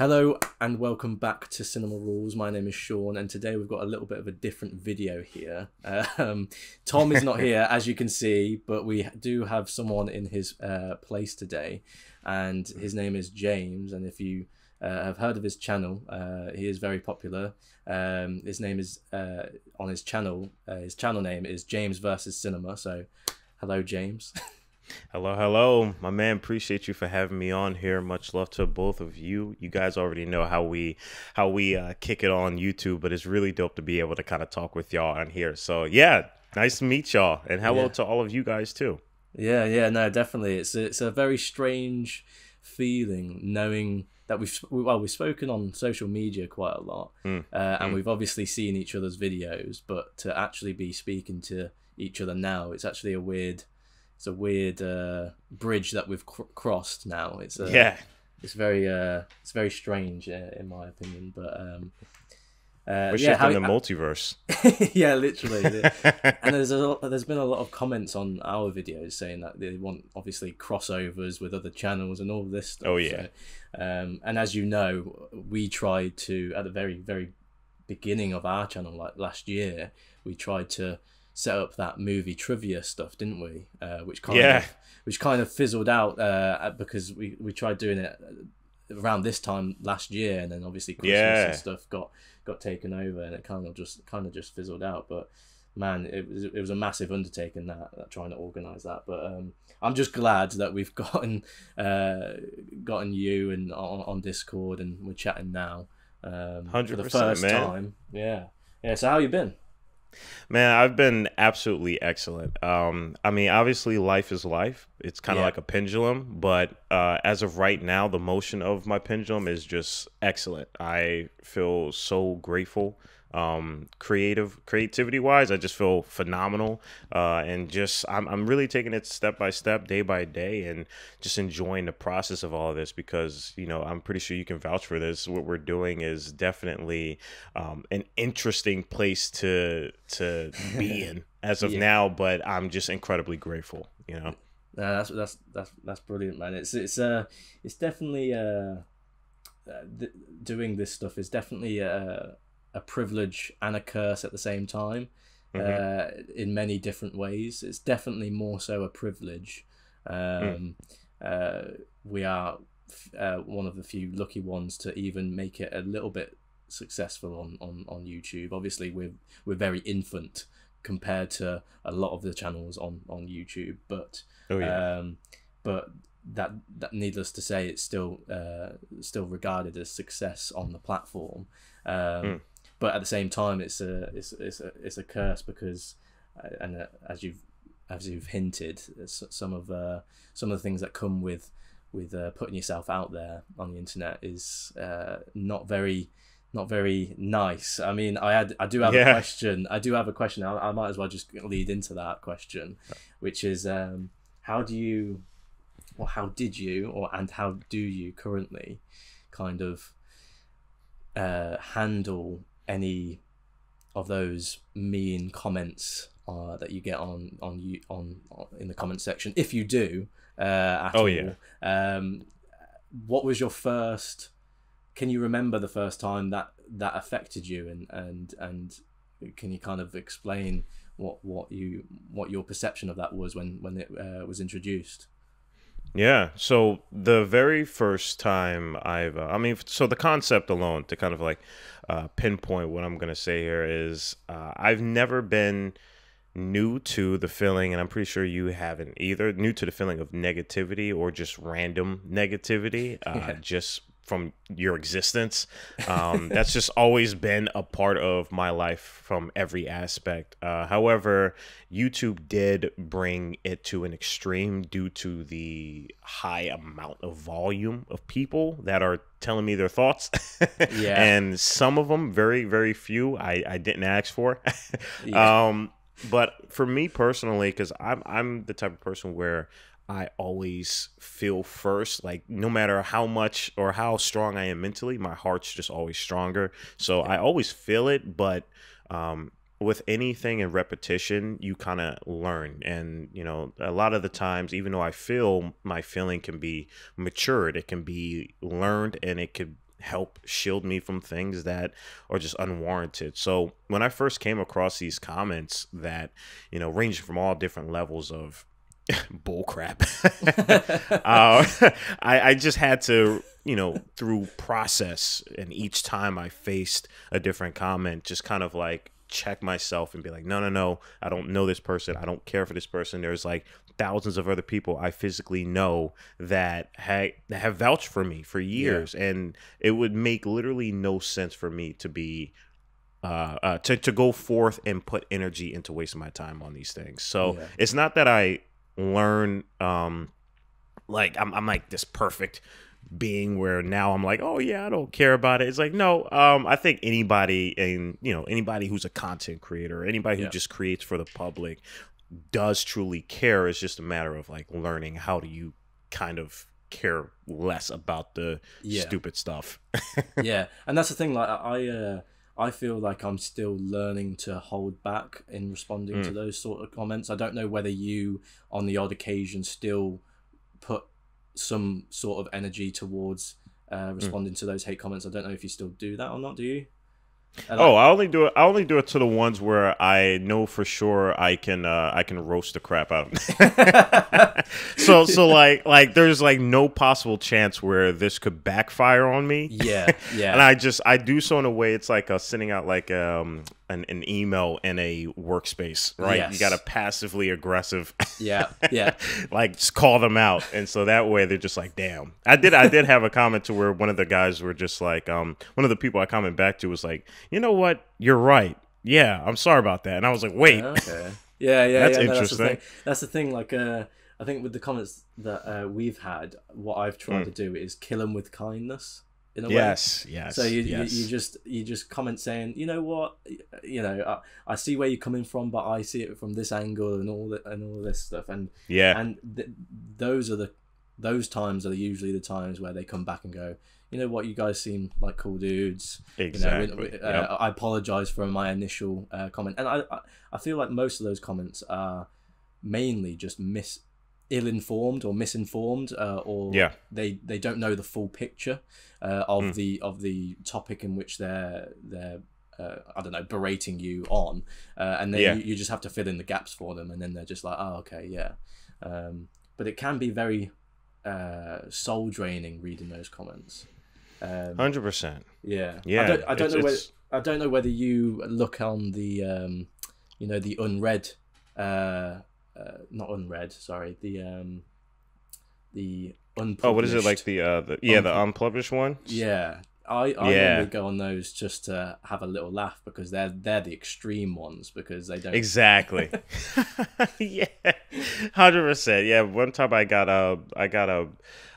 Hello and welcome back to Cinemarules. My name is Shaun, and today we've got a little bit of a different video here. Tom is not here, as you can see, but we do have someone in his place today, and his name is James. And if you have heard of his channel, he is very popular. His name is on his channel name is James versus Cinema. So, hello, James. Hello, my man. Appreciate you for having me on here. Much love to both of you. You guys already know how we kick it on YouTube, but it's really dope to be able to kind of talk with y'all on here. So yeah, nice to meet y'all, and hello to all of you guys too. Yeah, no, definitely. It's a very strange feeling knowing that we've spoken on social media quite a lot, and we've obviously seen each other's videos, but to actually be speaking to each other now, it's actually a weird bridge that we've crossed now. It's very strange in my opinion, but we're shifting the multiverse. Yeah, literally. And there's been a lot of comments on our videos saying that they want obviously crossovers with other channels and all this stuff. Oh yeah. So, and as you know, we tried to, at the very beginning of our channel, like last year, we tried to set up that movie trivia stuff, didn't we? Which kind of fizzled out because we tried doing it around this time last year, and then obviously Christmas and stuff got taken over, and it kind of just fizzled out. But man, it was a massive undertaking that trying to organize that. But I'm just glad that we've gotten you and on Discord, and we're chatting now 100%, for the first time. Yeah. So how you been? Man, I've been absolutely excellent. I mean, obviously life is life. It's kind of like a pendulum, but as of right now, the motion of my pendulum is just excellent. I feel so grateful. Creativity wise, I just feel phenomenal. And just I'm really taking it step by step, day by day, and just enjoying the process of all of this, because I'm pretty sure you can vouch for this. What we're doing is definitely an interesting place to be in as of now, but I'm just incredibly grateful. That's brilliant, man. It's definitely doing this stuff is definitely a privilege and a curse at the same time, in many different ways. It's definitely more so a privilege. We are one of the few lucky ones to even make it a little bit successful on YouTube. Obviously, we're very infant compared to a lot of the channels on YouTube, but but that needless to say, it's still regarded as success on the platform. But at the same time, it's a curse because, and as you've hinted, some of the things that come with putting yourself out there on the internet is not very nice. I mean, I do have a question. I might as well just lead into that question, which is how do you currently kind of handle any of those mean comments that you get on in the comment section, if you do at all? What was your first? Can you remember the first time that affected you, and can you kind of explain what your perception of that was when it was introduced? Yeah, so the very first time so the concept alone, to kind of like pinpoint what I'm going to say here, is I've never been new to the feeling, and I'm pretty sure you haven't either, new to the feeling of negativity or just random negativity, just from your existence. That's just always been a part of my life from every aspect. However, YouTube did bring it to an extreme due to the high amount of volume of people that are telling me their thoughts. And some of them, very, very few, I didn't ask for. But for me personally, because I'm the type of person where I always feel first, like no matter how much or how strong I am mentally, my heart's just always stronger. So I always feel it, but with anything in repetition, you kind of learn. And, a lot of the times, even though I feel my feeling can be matured, it can be learned, and it could help shield me from things that are just unwarranted. So when I first came across these comments that, ranging from all different levels of bull crap, I just had to, through process, and each time I faced a different comment, just kind of like check myself and be like, no, I don't know this person. I don't care for this person. There's like thousands of other people I physically know that have vouched for me for years. Yeah. And it would make literally no sense for me to be to go forth and put energy into wasting my time on these things. So it's not that I learn like I'm like this perfect being where now I'm like, oh yeah, I don't care about it. It's like, no, I think anybody, and anybody who's a content creator, anybody who just creates for the public does truly care. It's just a matter of like learning how do you kind of care less about the stupid stuff. Yeah, and that's the thing, like I feel like I'm still learning to hold back in responding to those sort of comments. I don't know whether you on the odd occasion still put some sort of energy towards responding to those hate comments. I don't know if you still do that or not. Do you? I only do it. I only do it to the ones where I know for sure I can roast the crap out of them. so like there's like no possible chance where this could backfire on me. Yeah. And I do so in a way it's like sending out like an email in a workspace, right? Yes. You got to passively aggressive. Yeah. Like just call them out, and so that way they're just like, damn. I did have a comment to where one of the guys were just like, one of the people I comment back to was like, you know what? You're right. Yeah, I'm sorry about that. And I was like, wait. Okay. Yeah. That's interesting. That's the thing. Like, I think with the comments that we've had, what I've tried to do is kill them with kindness. In a way. Yes. So you just comment saying, you know what, I see where you're coming from, but I see it from this angle and all this stuff, and those times are usually the times where they come back and go, you know what, you guys seem like cool dudes. Exactly. I apologize for my initial comment, and I feel like most of those comments are mainly just ill-informed or misinformed, or they don't know the full picture of the topic in which they're I don't know, berating you on, and then you just have to fill in the gaps for them, and then they're just like, oh, okay, yeah. But it can be very soul draining reading those comments. 100%. Yeah. Yeah. I don't know whether you look on the the unread. Not unread, sorry. The unpublished. Oh, what is it, like the unpublished one? Yeah, I normally go on those just to have a little laugh, because they're the extreme ones, because they don't exactly. Yeah, 100%. Yeah, one time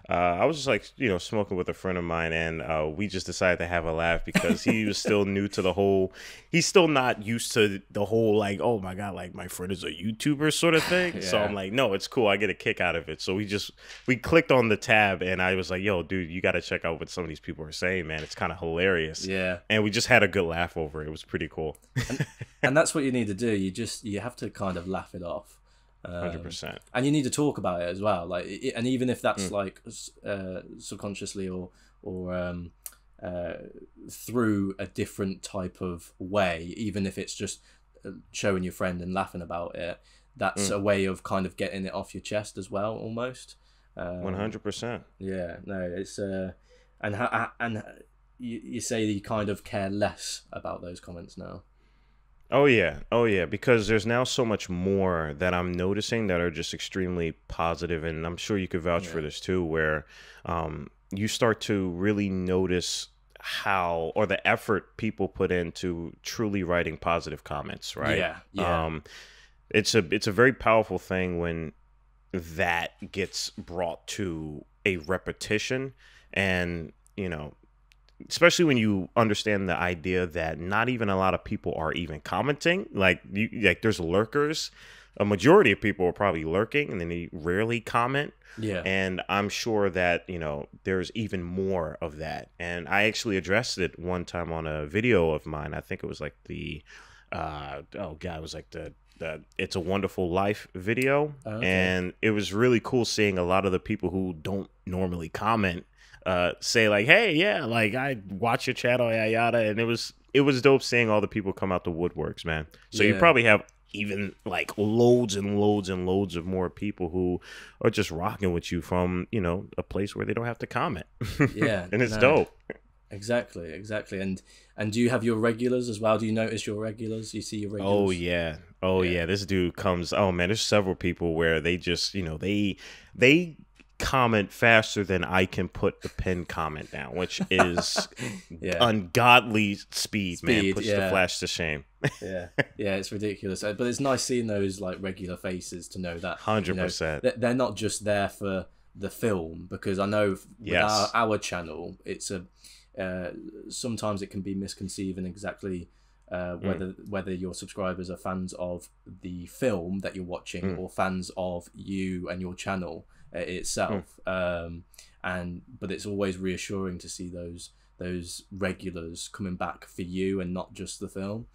I was just like, smoking with a friend of mine, and we just decided to have a laugh because he was still new to the whole, he's still not used to the whole, like, oh my God, like my friend is a YouTuber sort of thing. So I'm like, no, it's cool. I get a kick out of it. So we clicked on the tab, and I was like, yo, dude, you got to check out what some of these people are saying, man. It's kind of hilarious. Yeah. And we just had a good laugh over it. It was pretty cool. And that's what you need to do. You have to kind of laugh it off. 100%. And you need to talk about it as well, like, and even if that's like subconsciously or through a different type of way, even if it's just showing your friend and laughing about it, that's a way of kind of getting it off your chest as well, almost. 100%. Yeah, no, it's and you say that you kind of care less about those comments now. Oh yeah, because there's now so much more that I'm noticing that are just extremely positive, and I'm sure you could vouch for this too, where you start to really notice how, or the effort people put into truly writing positive comments, right? Yeah. It's a very powerful thing when that gets brought to a repetition, and especially when you understand the idea that not even a lot of people are even commenting. Like there's lurkers. A majority of people are probably lurking, and then they rarely comment. Yeah. And I'm sure that, there's even more of that. And I actually addressed it one time on a video of mine. I think it was like it was like the It's a Wonderful Life video. Okay. And it was really cool seeing a lot of the people who don't normally comment say like, hey, yeah, like I watch your channel, yada yada, and it was dope seeing all the people come out the woodworks, man. So you probably have even like loads and loads and loads of more people who are just rocking with you from, you know, a place where they don't have to comment. Yeah, and it's dope. Exactly. And do you have your regulars as well? Do you notice your regulars? You see your regulars? Oh yeah. This dude comes. Oh man, there's several people where they just, you know, they comment faster than I can put the pin comment down, which is ungodly speed, man. Puts the Flash to shame. yeah, it's ridiculous. But it's nice seeing those like regular faces to know that 100%. They're not just there for the film, because I know with our channel, it's a sometimes it can be misconceived in exactly whether your subscribers are fans of the film that you're watching or fans of you and your channel itself. But it's always reassuring to see those regulars coming back for you and not just the film.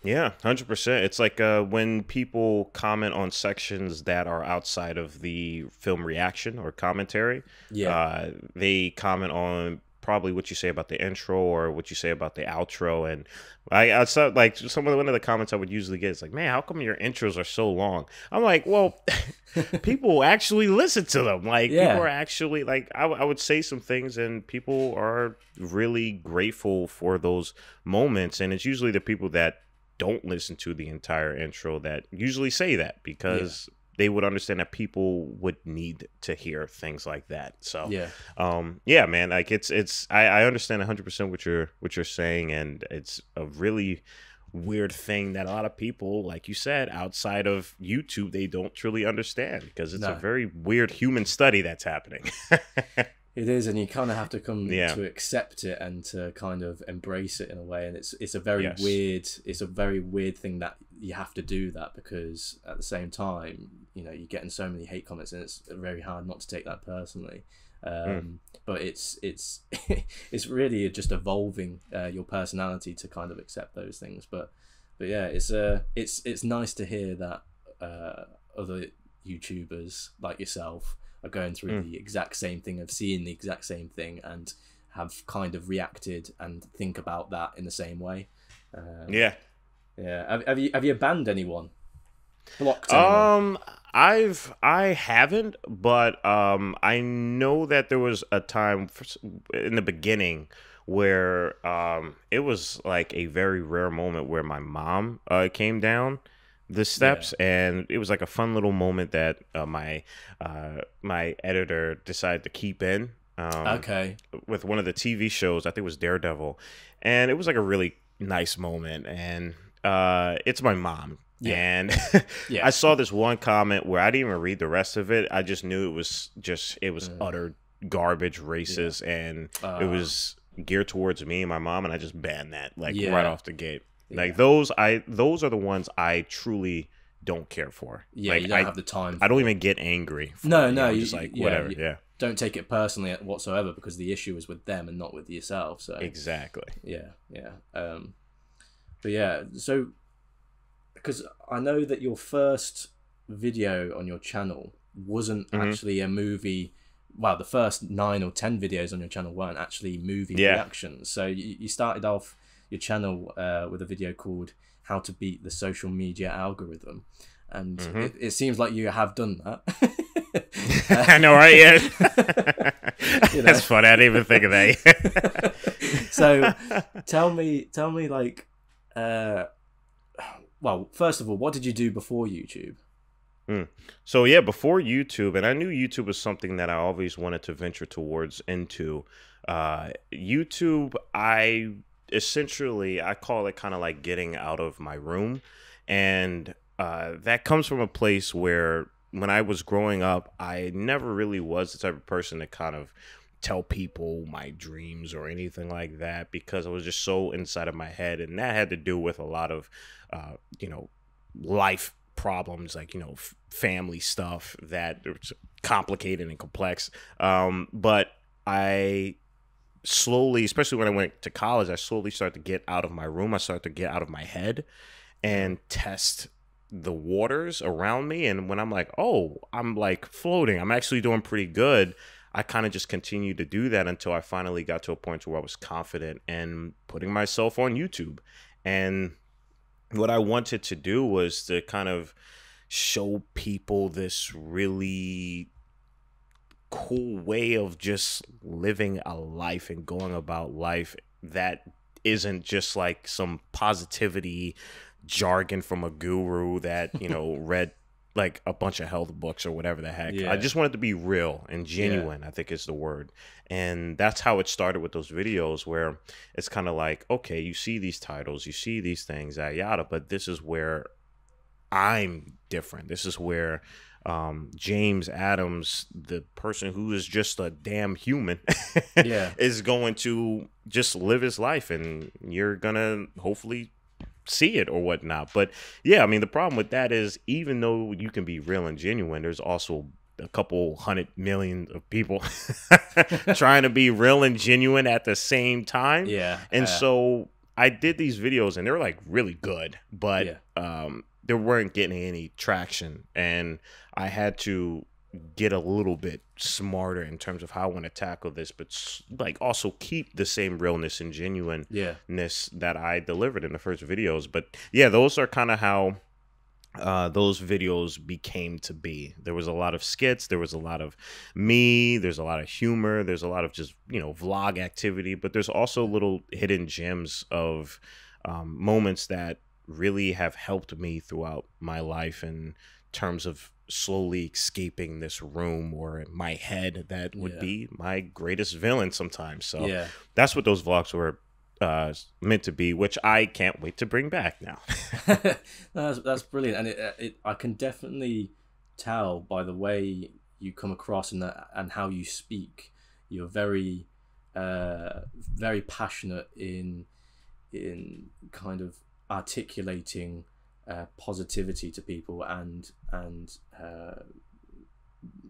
Yeah, 100%. It's like when people comment on sections that are outside of the film reaction or commentary. They comment on probably what you say about the intro or what you say about the outro, and I saw like one of the comments I would usually get is like, man, how come your intros are so long? I'm like, well, people actually listen to them. Like people are actually like, I would say some things and people are really grateful for those moments, and it's usually the people that don't listen to the entire intro that usually say that, because they would understand that people would need to hear things like that. So man, like I understand 100% what you're saying, and it's a really weird thing that a lot of people, like you said, outside of YouTube, they don't truly understand, because it's a very weird human study that's happening. It is, and you kind of have to come to accept it and to kind of embrace it in a way. And it's a very weird thing that you have to do that, because at the same time, you know, you're getting so many hate comments, and it's very hard not to take that personally. But it's it's really just evolving your personality to kind of accept those things. But yeah, it's nice to hear that other YouTubers like yourself are going through the exact same thing, of seeing the exact same thing, and have kind of reacted and think about that in the same way. Have you banned anyone? Blocked anyone? I haven't, but I know that there was a time in the beginning where it was like a very rare moment where my mom came down the steps, and it was like a fun little moment that my editor decided to keep in with one of the TV shows. I think it was Daredevil, and it was like a really nice moment, and it's my mom. And I saw this one comment where I didn't even read the rest of it. I just knew it was utter garbage, racist, and it was geared towards me and my mom, and I just banned that right off the gate. Like those are the ones I truly don't care for. Yeah, like, you don't have the time. I don't even get angry. No, I'm just like whatever. Yeah, don't take it personally whatsoever, because the issue is with them and not with yourself. So exactly. But yeah, so because I know that your first video on your channel wasn't actually a movie. Well, the first 9 or 10 videos on your channel weren't actually movie reactions. So you started off your channel with a video called "How to Beat the Social Media Algorithm," and it seems like you have done that. I know, right? Yeah, that's funny. I didn't even think of that. So tell me, like, well, first of all, what did you do before YouTube? So yeah, before YouTube, and I knew YouTube was something that I always wanted to venture towards into. YouTube, I call it kind of like getting out of my room, and that comes from a place where when I was growing up, I never really was the type of person to kind of tell people my dreams or anything like that, because I was just so inside of my head, and that had to do with a lot of life problems, like family stuff that was complicated and complex. But I slowly, especially when I went to college, I slowly started to get out of my room. I started to get out of my head and test the waters around me. And when I'm like, oh, I'm like floating, I'm actually doing pretty good, I kind of just continued to do that until I finally got to a point where I was confident and putting myself on YouTube. And what I wanted to do was to kind of show people this really cool way of just living a life and going about life that isn't just like some positivity jargon from a guru that, you know, read like a bunch of health books or whatever the heck. Yeah. I just wanted to be real and genuine, I think is the word. And that's how it started with those videos, where it's kind of like, okay, you see these titles, you see these things, yada, but this is where I'm different. This is where James Adams, the person who is just a damn human, is going to just live his life, and you're gonna hopefully see it or whatnot. But yeah, I mean, the problem with that is, even though you can be real and genuine, there's also a couple 100 million of people trying to be real and genuine at the same time. And so I did these videos, and they're like really good, but they weren't getting any traction, and I had to get a little bit smarter in terms of how I want to tackle this, but like also keep the same realness and genuineness that I delivered in the first videos. But yeah, those are kind of how those videos became to be. There was a lot of skits, there was a lot of me, there's a lot of humor, there's a lot of just, you know, vlog activity, but there's also little hidden gems of moments that really have helped me throughout my life in terms of slowly escaping this room or my head that would be my greatest villain sometimes. So that's what those vlogs were meant to be, which I can't wait to bring back now. That's brilliant, and I can definitely tell by the way you come across and how you speak. You're very very passionate in kind of articulating positivity to people, and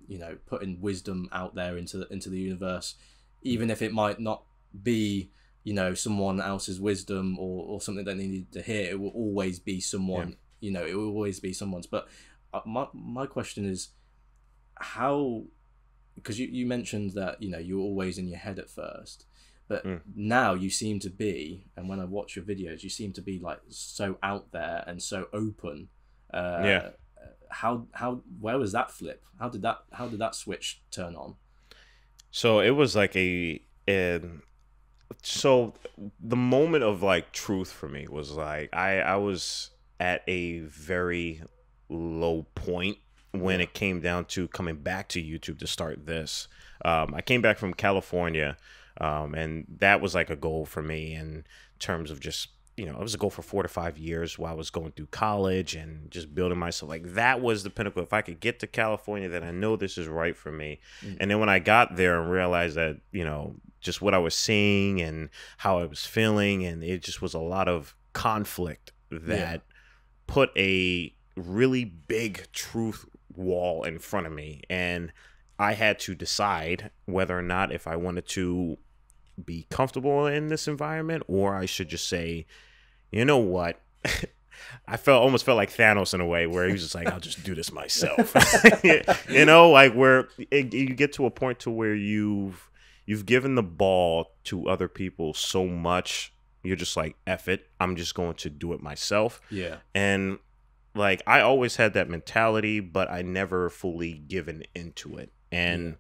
you know, putting wisdom out there into the universe, even if it might not be, you know, someone else's wisdom or something that they need to hear. It will always be someone, you know, it will always be someone's. But my question is, how, because you mentioned that, you know, you're always in your head at first, but now you seem to be, and when I watch your videos, you seem to be like so out there and so open. How where was that flip? How did that switch turn on? So it was like so the moment of like truth for me was like I was at a very low point when it came down to coming back to YouTube to start this. I came back from California, and that was like a goal for me in terms of just, you know, it was a goal for 4 to 5 years while I was going through college and just building myself. Like, that was the pinnacle. If I could get to California, then I know this is right for me. And then when I got there and realized that, you know, just what I was seeing and how I was feeling, and it just was a lot of conflict that put a really big truth wall in front of me. And I had to decide whether or not if I wanted to be comfortable in this environment, or I should just say, you know what? I almost felt like Thanos in a way, where he was just like, I'll just do this myself. You know, like where you get to a point to where you've given the ball to other people so much, you're just like, F it, I'm just going to do it myself. And like, I always had that mentality, but I never fully given into it. And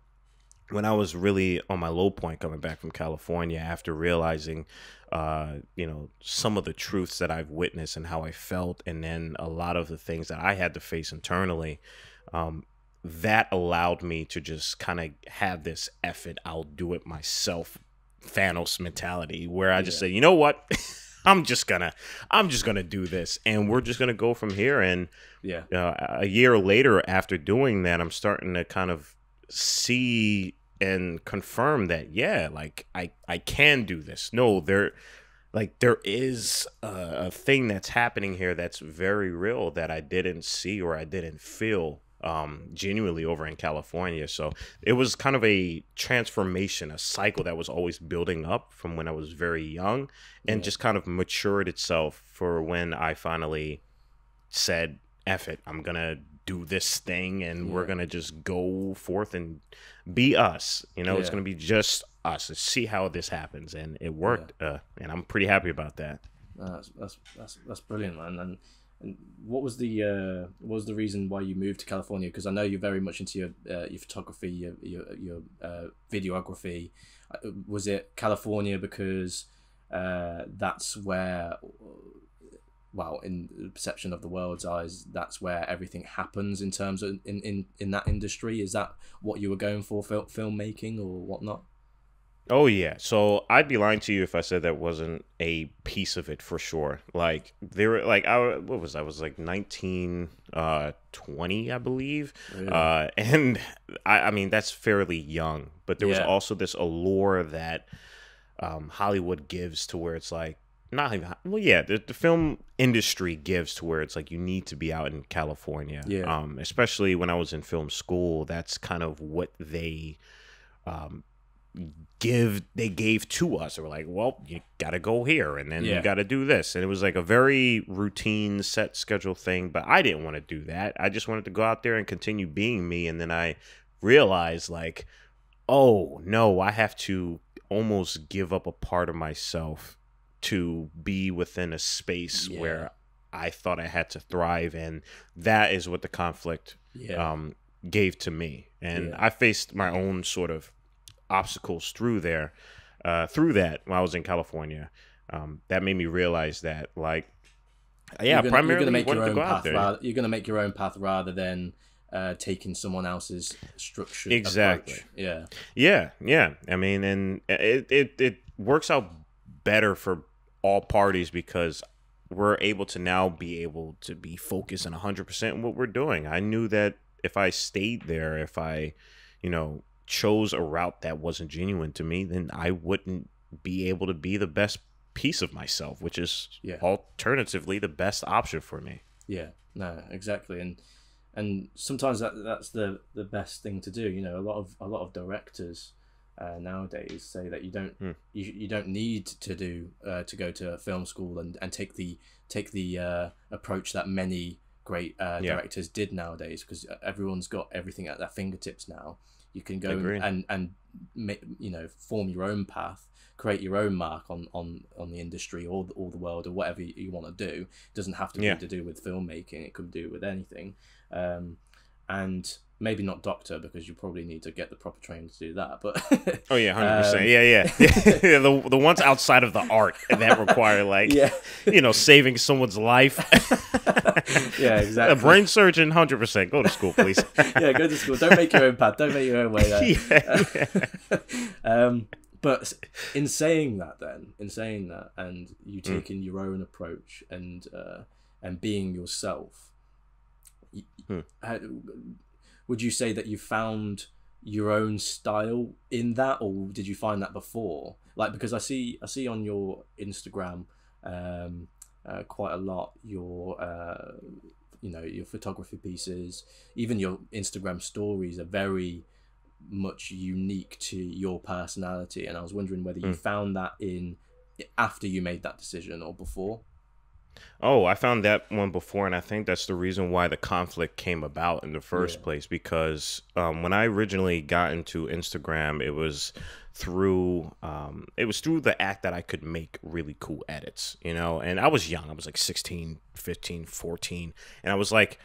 when I was really on my low point coming back from California, after realizing, you know, some of the truths that I've witnessed and how I felt, and then a lot of the things that I had to face internally, that allowed me to just kind of have this effort, I'll do it myself, Thanos mentality, where I just say, you know what? I'm just gonna do this, and we're just gonna go from here. And a year later, after doing that, I'm starting to kind of see and confirm that, like I can do this. No, there is a thing that's happening here that's very real that I didn't see or I didn't feel genuinely over in California. So it was kind of a transformation, a cycle that was always building up from when I was very young, and just kind of matured itself for when I finally said, F it, I'm gonna do this thing and we're gonna just go forth and be us. You know, it's gonna be just us. Let's see how this happens, and it worked. And I'm pretty happy about that. That's brilliant, man. And what was the reason why you moved to California? Because I know you're very much into your photography, your videography. Was it California because that's where, well, in the perception of the world's eyes, that's where everything happens in terms of in that industry? Is that what you were going for filmmaking or whatnot? Oh yeah. So I'd be lying to you if I said that wasn't a piece of it for sure. Like there were like what was I was like 19, 20, I believe. Really? And I mean that's fairly young, but there was also this allure that Hollywood gives to where it's like not even well yeah, the film industry gives to where it's like you need to be out in California. Yeah. Especially when I was in film school, that's kind of what they gave to us. They were like, well, you gotta go here and then you gotta do this, and it was like a very routine set schedule thing, but I didn't want to do that. I just wanted to go out there and continue being me. And then I realized like, oh no, I have to almost give up a part of myself to be within a space where I thought I had to thrive, and that is what the conflict gave to me. And I faced my own sort of obstacles through that when I was in California. That made me realize that like primarily you're gonna make wanted your to own go path out there. you're gonna make your own path rather than taking someone else's structure. Exactly. Approach. Yeah. I mean, and it works out better for all parties because we're able to be focused and 100% in what we're doing. I knew that if I stayed there, if I, chose a route that wasn't genuine to me, then I wouldn't be able to be the best piece of myself, which is alternatively the best option for me. Yeah, no, exactly. And sometimes that's the best thing to do. A lot of directors nowadays say that you don't need to do to go to film school and take the approach that many great directors did nowadays, because everyone's got everything at their fingertips now. You can go and form your own path, create your own mark on the industry or the world or whatever you want to do. It doesn't have to be to do with filmmaking. It could do with anything. And maybe not doctor, because you probably need to get the proper training to do that. But 100%. The ones outside of the art that require saving someone's life. Yeah, exactly. A brain surgeon, 100%. Go to school, please. Yeah, go to school. Don't make your own path. Don't make your own way there. But in saying that, and you taking your own approach and being yourself, would you say that you found your own style in that, or did you find that before? Like, because I see on your Instagram quite a lot your photography pieces, even your Instagram stories are very much unique to your personality, and I was wondering whether you found that in after you made that decision or before. Oh, I found that one before, and I think that's the reason why the conflict came about in the first place, because when I originally got into Instagram, it was through the act that I could make really cool edits, and I was young. I was like 16, 15, 14, and I was like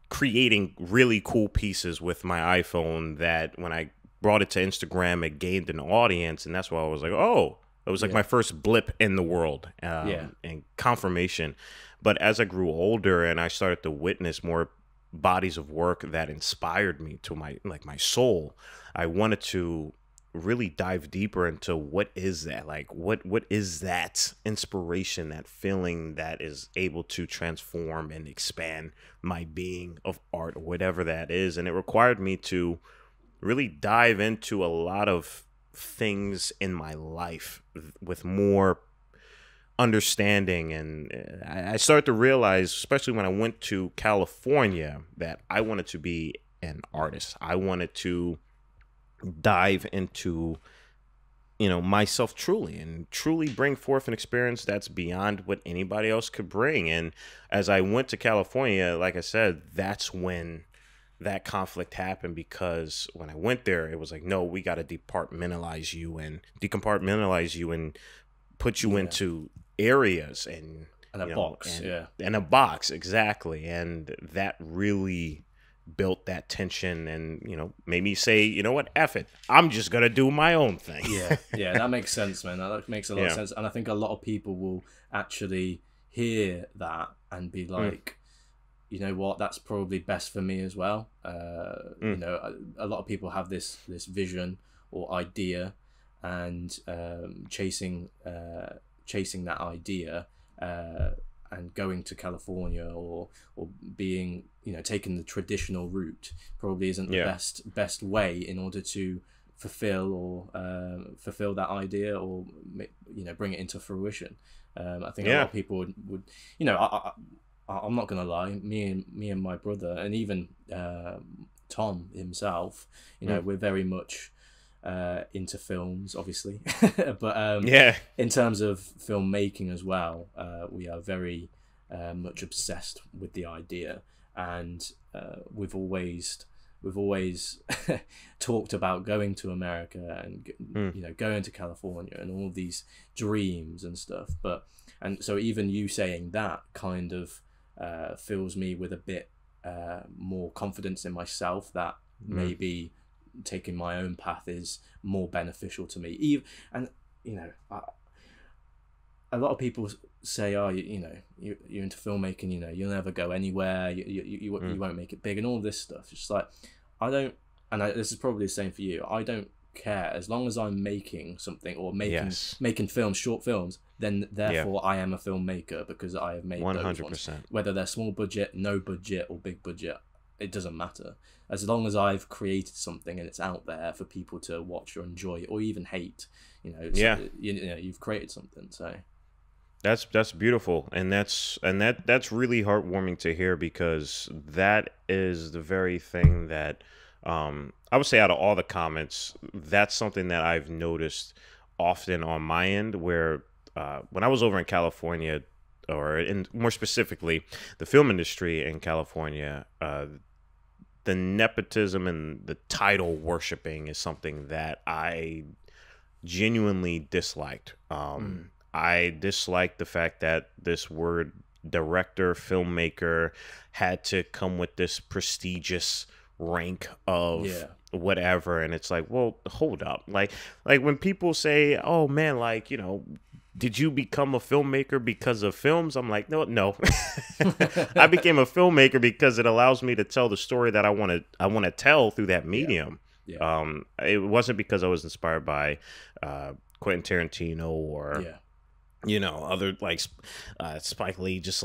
creating really cool pieces with my iPhone that when I brought it to Instagram, it gained an audience, and that's why I was like, oh, it was like my first blip in the world and confirmation. But as I grew older and I started to witness more bodies of work that inspired me to my soul, I wanted to really dive deeper into what is that? Like, what is that inspiration, that feeling that is able to transform and expand my being of art, or whatever that is. And it required me to really dive into a lot of things in my life with more understanding, and I started to realize, especially when I went to California, that I wanted to be an artist. I wanted to dive into myself truly, and truly bring forth an experience that's beyond what anybody else could bring. And as I went to California, like I said, that's when that conflict happened, because when I went there, it was like, no, we got to decompartmentalize you and put you into areas and a box, and a box, exactly. And that really built that tension, and made me say, you know what, F it, I'm just gonna do my own thing. Yeah, that makes sense, man. That makes a lot of sense. And I think a lot of people will actually hear that and be like, you know what, that's probably best for me as well. A lot of people have this vision or idea, and chasing that idea, and going to California or being, taking the traditional route probably isn't the best way in order to fulfill that idea, or bring it into fruition. I think a lot of people would I'm not gonna lie, me and my brother, and even Tom himself, we're very much into films, obviously, but in terms of filmmaking as well, we are very much obsessed with the idea, and we've always talked about going to America and going to California and all these dreams and stuff. And so even you saying that kind of fills me with a bit more confidence in myself that maybe taking my own path is more beneficial to me. And a lot of people say, oh, you're into filmmaking, you'll never go anywhere, you won't make it big and all this stuff. It's just like, this is probably the same for you, I don't care as long as I'm making something, or making films, short films, then therefore I am a filmmaker, because I have made 100%. Those ones. Whether they're small budget, no budget, or big budget, it doesn't matter. As long as I've created something and it's out there for people to watch or enjoy or even hate, you've created something. So that's beautiful, and that's really heartwarming to hear, because that is the very thing that I would say, out of all the comments, that's something that I've noticed often on my end, where when I was over in California, or more specifically the film industry in California, the nepotism and the title worshiping is something that I genuinely disliked. I disliked the fact that this word director, filmmaker had to come with this prestigious rank of whatever. And it's like, well, hold up. Like when people say, oh man, did you become a filmmaker because of films? I'm like, no. I became a filmmaker because it allows me to tell the story that I want to tell through that medium. It wasn't because I was inspired by Quentin Tarantino or other Spike Lee. Just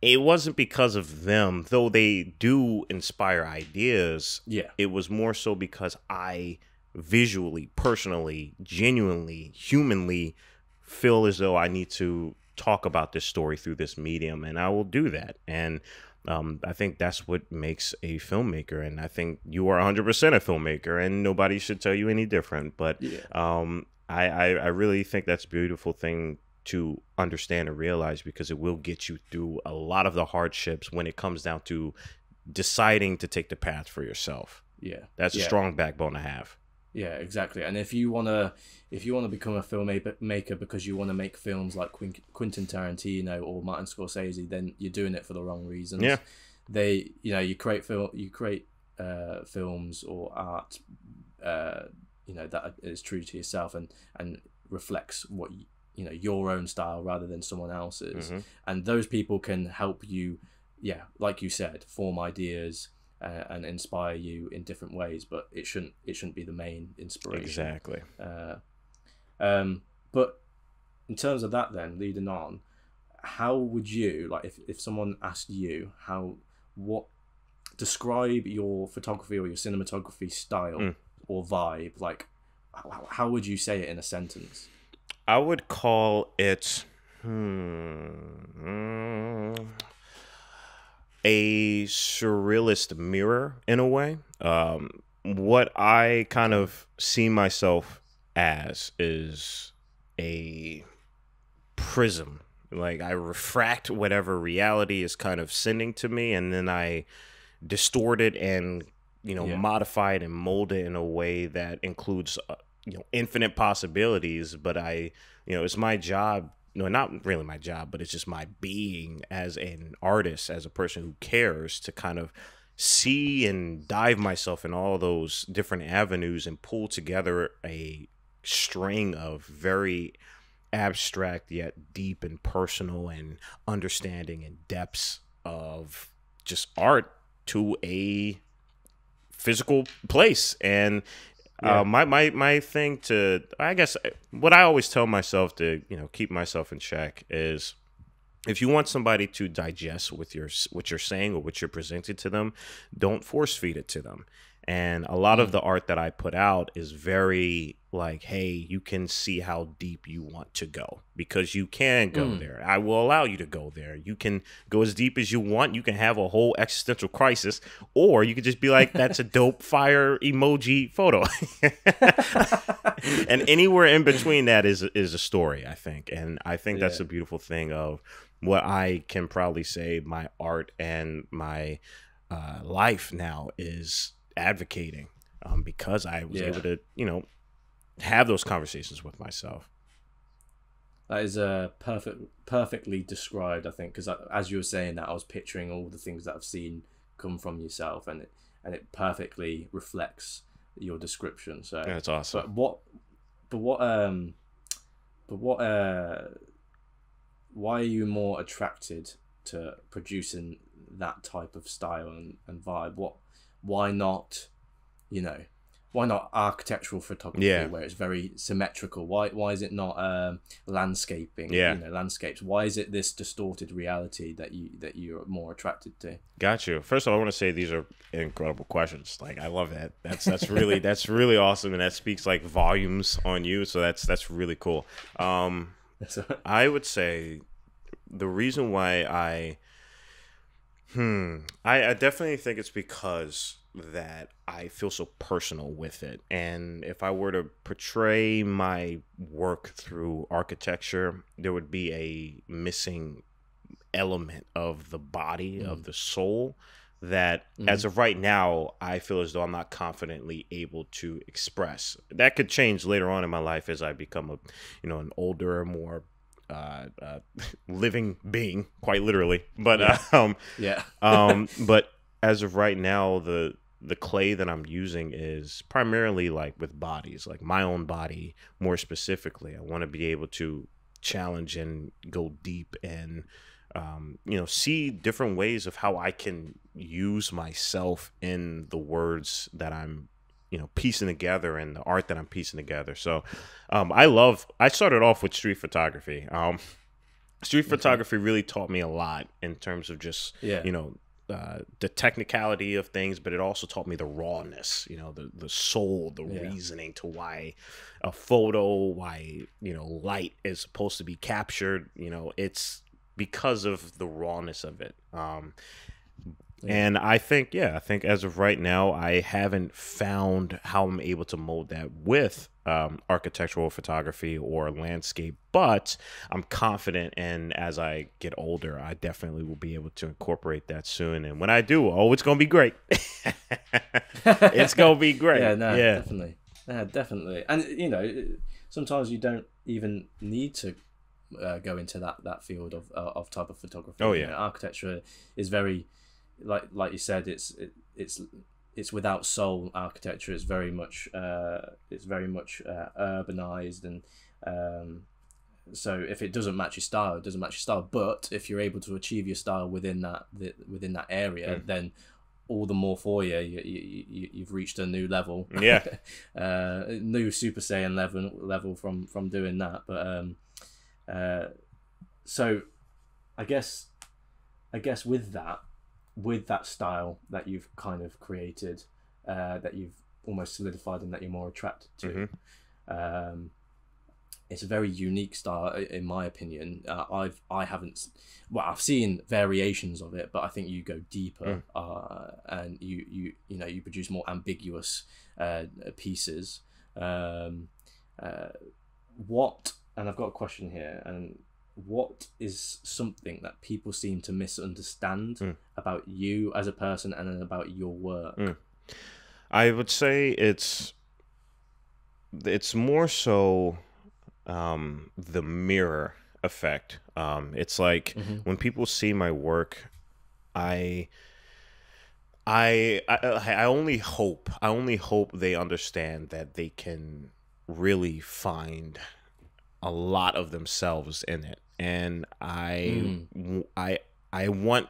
it wasn't because of them, though they do inspire ideas. It was more so because I visually, personally, genuinely, humanly feel as though I need to talk about this story through this medium, and I will do that. And I think that's what makes a filmmaker, and I think you are 100% a filmmaker, and nobody should tell you any different. But I really think that's a beautiful thing to understand and realize, because it will get you through a lot of the hardships when it comes down to deciding to take the path for yourself. That's a strong backbone to have. Yeah, exactly. And if you wanna become a filmmaker because you want to make films like Quentin Tarantino or Martin Scorsese, then you're doing it for the wrong reasons. You create films or art, that is true to yourself and reflects what your own style rather than someone else's. And those people can help you, like you said, form ideas and inspire you in different ways, but it shouldn't be the main inspiration. Exactly. But in terms of that, then leading on, how would you, if someone asked you describe your photography or your cinematography style or vibe, how would you say it in a sentence? I would call it a surrealist mirror in a way. What I kind of see myself as is a prism. Like, I refract whatever reality is kind of sending to me, and then I distort it and, modify it and mold it in a way that includes, infinite possibilities. But it's my job. No, not really my job, but it's just my being as an artist, as a person who cares, to kind of see and dive myself in all those different avenues and pull together a string of very abstract yet deep and personal and understanding and depths of just art to a physical place. And my thing to, I guess, what I always tell myself to, keep myself in check is, if you want somebody to digest what you're saying or what you're presenting to them, don't force feed it to them. And a lot of the art that I put out is very like, hey, you can see how deep you want to go, because you can go there. I will allow you to go there. You can go as deep as you want. You can have a whole existential crisis, or you could just be like, that's a dope fire emoji photo. And anywhere in between that is a story, I think. And I think that's a beautiful thing of what I can proudly say my art and my life now is advocating, because I was able to, have those conversations with myself. That is perfectly described, I think, because as you were saying that, I was picturing all the things that I've seen come from yourself, and it perfectly reflects your description. So that's awesome. Why are you more attracted to producing that type of style and vibe? Why not architectural photography where it's very symmetrical? Why is it not landscaping? Landscapes. Why is it this distorted reality that you're more attracted to? Got you. First of all, I want to say these are incredible questions. Like, I love that. That's really that's really awesome, and that speaks like volumes on you. So that's really cool. I would say the reason why I definitely think it's because that I feel so personal with it. And if I were to portray my work through architecture, there would be a missing element of the body, of the soul, that as of right now, I feel as though I'm not confidently able to express. That could change later on in my life as I become an older, more living being, quite literally. But but as of right now, the clay that I'm using is primarily like with bodies, like my own body more specifically. I want to be able to challenge and go deep and see different ways of how I can use myself in the words that I'm piecing together and the art that I'm piecing together. So I started off with street photography. Street photography really taught me a lot in terms of just the technicality of things, but it also taught me the rawness, the soul, the reasoning to why a photo, why light is supposed to be captured. It's because of the rawness of it. And I think as of right now, I haven't found how I'm able to mold that with architectural photography or landscape, but I'm confident, and as I get older, I definitely will be able to incorporate that soon. And when I do, it's going to be great. It's going to be great. Definitely. Yeah, definitely. And, sometimes you don't even need to go into that field of type of photography. Architecture is very, like you said, it's without soul. Architecture is very much urbanized, and so if it doesn't match your style, it doesn't match your style. But if you're able to achieve your style within that area, then all the more for you. You've reached a new level. New Super Saiyan level from doing that. But so I guess with that style that you've kind of created, that you've almost solidified and that you're more attracted to, it's a very unique style in my opinion. I've seen variations of it, but I think you go deeper, and you produce more ambiguous pieces, What, and I've got a question here, and what is something that people seem to misunderstand about you as a person and about your work? I would say it's more so the mirror effect. It's like when people see my work, I only hope they understand that they can really find a lot of themselves in it, and I want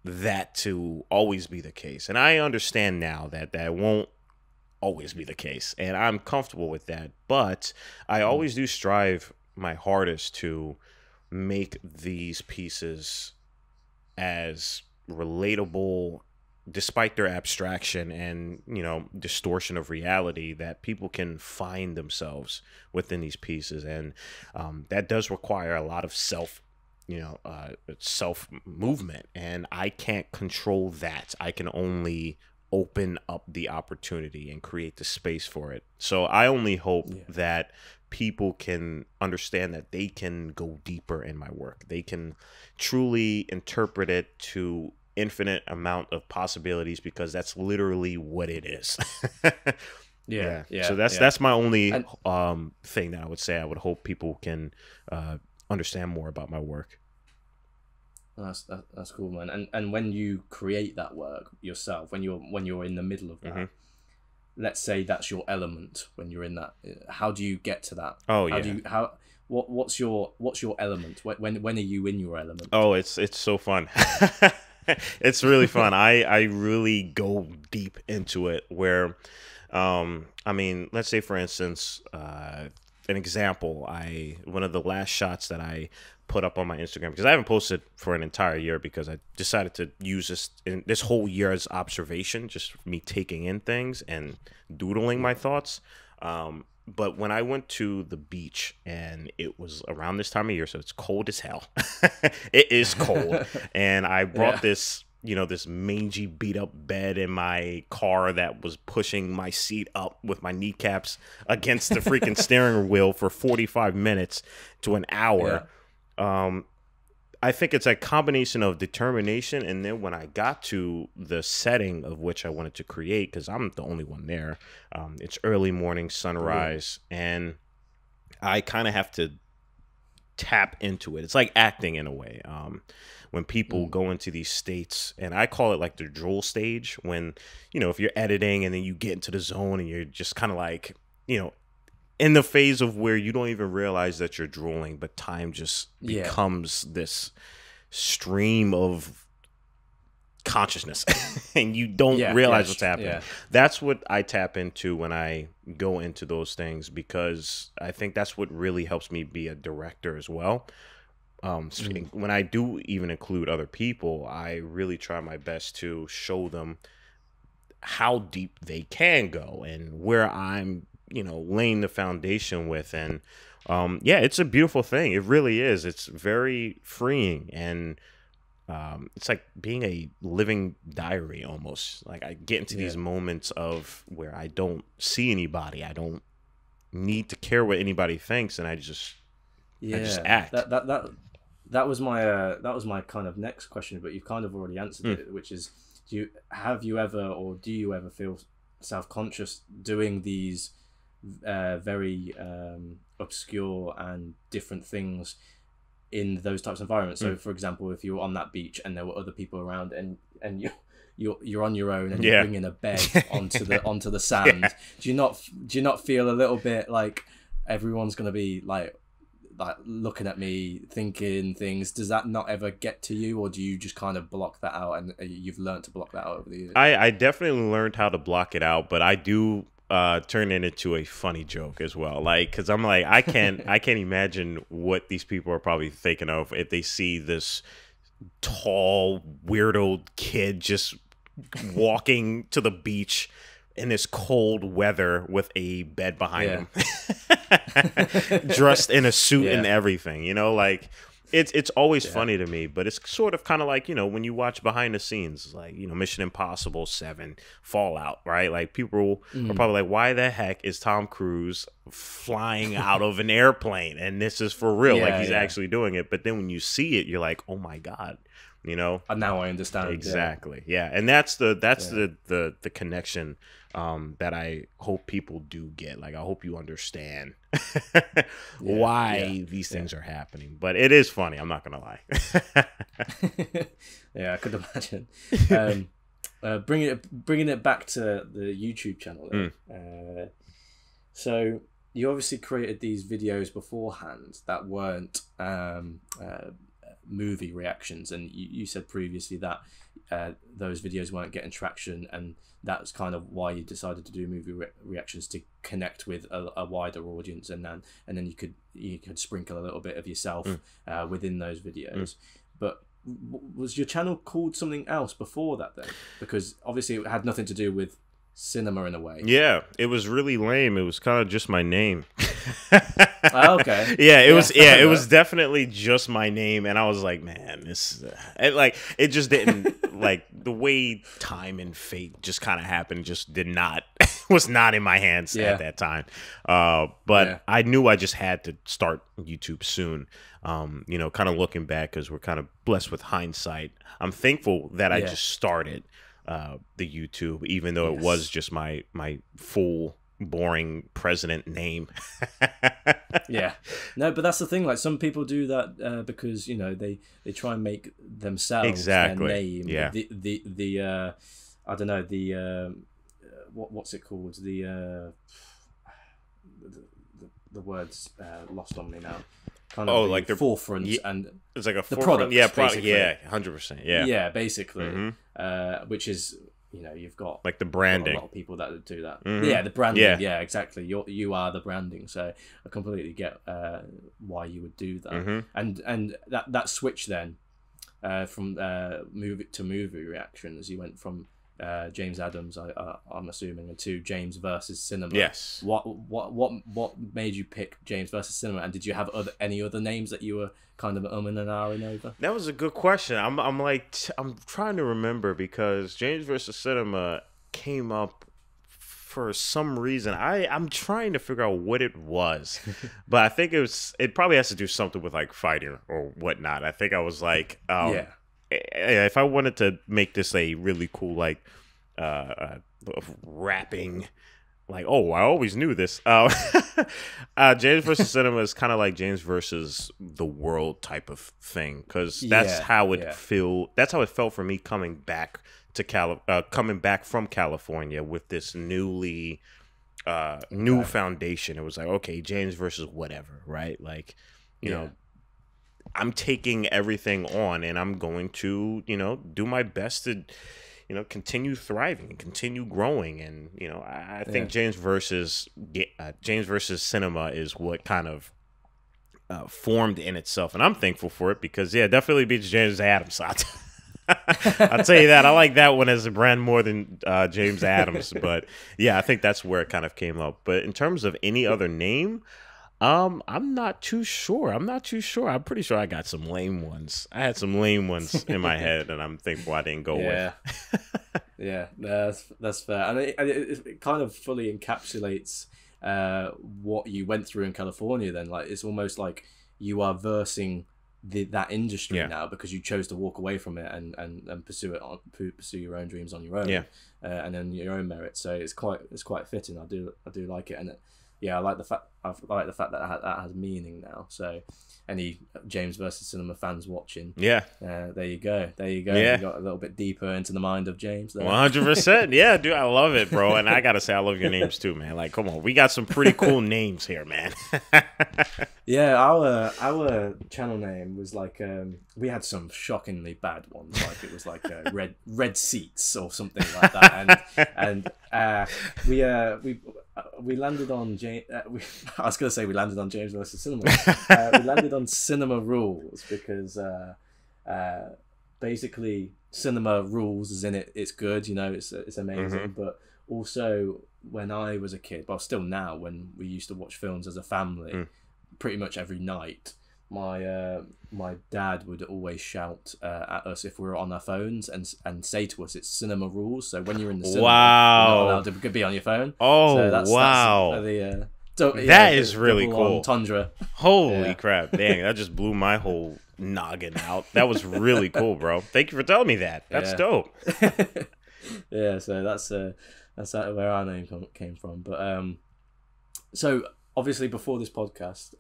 that to always be the case. And I understand now that that won't always be the case, and I'm comfortable with that. But I always do strive my hardest to make these pieces as relatable, despite their abstraction and, you know, distortion of reality, that people can find themselves within these pieces. And that does require a lot of self movement, and I can't control that. I can only open up the opportunity and create the space for it. So I only hope that people can understand that they can go deeper in my work. They can truly interpret it to infinite amount of possibilities, because that's literally what it is. So that's my only thing that I would say I would hope people can understand more about my work. That's cool, man. And when you create that work yourself, when you're in the middle of that, let's say that's your element. When you're in that, how do you get to that? What's your element? When are you in your element? Oh, it's so fun. It's really fun. I really go deep into it, where I mean, let's say, for instance, an example, one of the last shots that I put up on my Instagram, because I haven't posted for an entire year, because I decided to use this whole year as observation, just me taking in things and doodling my thoughts. But when I went to the beach, and it was around this time of year, so it's cold as hell. It is cold. And I brought this mangy, beat up bed in my car that was pushing my seat up with my kneecaps against the freaking steering wheel for 45 minutes to an hour. I think it's a combination of determination, and then when I got to the setting of which I wanted to create, because I'm the only one there, it's early morning, sunrise, and I kind of have to tap into it. It's like acting in a way. When people go into these states, and I call it like the Drool Stage, when, you know, if you're editing and then you get into the zone and you're just kind of like, you know, in the phase of where you don't even realize that you're drooling, but time just becomes this stream of consciousness and you don't realize what's happening. That's what I tap into when I go into those things, because I think that's what really helps me be a director as well. When I do even include other people, I really try my best to show them how deep they can go and where I'm, you know, laying the foundation with. And it's a beautiful thing. It really is. It's very freeing, and it's like being a living diary almost. Like, I get into these moments of where I don't see anybody, I don't need to care what anybody thinks, and I just act. That was my kind of next question, but you've kind of already answered it, which is, do you ever feel self-conscious doing these very obscure and different things in those types of environments? So, for example, if you were on that beach and there were other people around, and you're on your own and you're bringing a bed onto the sand, do you not feel a little bit like everyone's gonna be like looking at me, thinking things? Does that not ever get to you, or do you just kind of block that out, and you've learned to block that out over the years? I definitely learned how to block it out, but I do turn it into a funny joke as well. Like, because I'm like, I can't imagine what these people are probably thinking of if they see this tall weirdo kid just walking to the beach in this cold weather with a bed behind him, dressed in a suit and everything, you know, like, it's always funny to me, but it's sort of kind of like, when you watch behind the scenes, like, Mission Impossible 7, Fallout, right? Like, people are probably like, why the heck is Tom Cruise flying out of an airplane? And this is for real. Like, he's actually doing it. But then when you see it, you're like, oh my God, And now I understand. Exactly. Yeah. And that's the connection that I hope people do get. Like, I hope you understand why these things are happening. But it is funny. I'm not gonna lie. Yeah, I could imagine. Bringing it back to the YouTube channel. So you obviously created these videos beforehand that weren't movie reactions, and you said previously that those videos weren't getting traction, and that's kind of why you decided to do movie reactions, to connect with a wider audience, and then you could sprinkle a little bit of yourself within those videos. But was your channel called something else before that then? Because obviously it had nothing to do with cinema in a way. Yeah, it was really lame. It was kind of just my name. Oh, okay. Yeah, it was definitely just my name, and I was like, man, this it just didn't like the way time and fate just kind of happened. Just did not was not in my hands at that time. But I knew I just had to start YouTube soon. Kind of looking back, because we're kind of blessed with hindsight. I'm thankful that I just started the YouTube, even though it was just my full boring president name. No, but that's the thing, like, some people do that because they try and make themselves their name. The I don't know, the what's it called, the words lost on me now, kind of like the forefront, and it's like a the product, 100%, basically, which is, you've got like the branding. A lot of people that do that. Yeah, the branding. Yeah, exactly. You are the branding. So I completely get why you would do that. And that switch then from movie reactions, you went from James Adams, I'm assuming, to James versus Cinema. Yes. What made you pick James versus Cinema? And did you have any other names that you were kind of and ahhing over? That was a good question. I'm trying to remember, because James versus Cinema came up for some reason. I'm trying to figure out what it was, but I think it probably has to do something with like fighting or whatnot. I think I was like, if I wanted to make this a really cool like rapping, like, oh, I always knew this. James versus Cinema is kind of like James versus the world type of thing, because that's how it That's how it felt for me coming back to coming back from California with this new foundation. It was like, okay, James versus whatever, right? Like, you know, I'm taking everything on, and I'm going to, do my best to, continue thriving and continue growing. And, I think James versus Cinema is what kind of formed in itself. And I'm thankful for it, because, definitely beats James Adams. I'll tell you that. I like that one as a brand more than James Adams. But, I think that's where it kind of came up. But in terms of any other name, I'm not too sure. I'm pretty sure I got some lame ones. I had some lame ones in my head, and I'm thankful I didn't go with. That's fair. And it kind of fully encapsulates what you went through in California then. Like, it's almost like you are versing that industry now, because you chose to walk away from it and pursue your own dreams on your own, and then your own merit. So it's quite fitting. I do like it, and I like the fact that that has meaning now. So any James versus Cinema fans watching, there you go. You got a little bit deeper into the mind of James there. 100%. Yeah, dude, I love it, bro. And I gotta say, I love your names too, man. Like, come on, we got some pretty cool names here, man. Our channel name was like, we had some shockingly bad ones. Like, it was like red seats or something like that, and we landed on I was going to say we landed on James versus Cinema. We landed on Cinemarules because basically Cinemarules is in it. It's good, it's amazing. But also, when I was a kid, well, still now, when we used to watch films as a family, pretty much every night, my dad would always shout at us if we were on our phones and say to us, "It's cinema rules." So when you're in the cinema, you're not allowed to be on your phone. So Oh, that's wow. the That is really double cool. entendre. Holy Yeah. crap. Dang, that just blew my whole noggin out. That was really cool, bro. Thank you for telling me that. That's Yeah. dope. Yeah, so that's where our name came from. But so obviously before this podcast,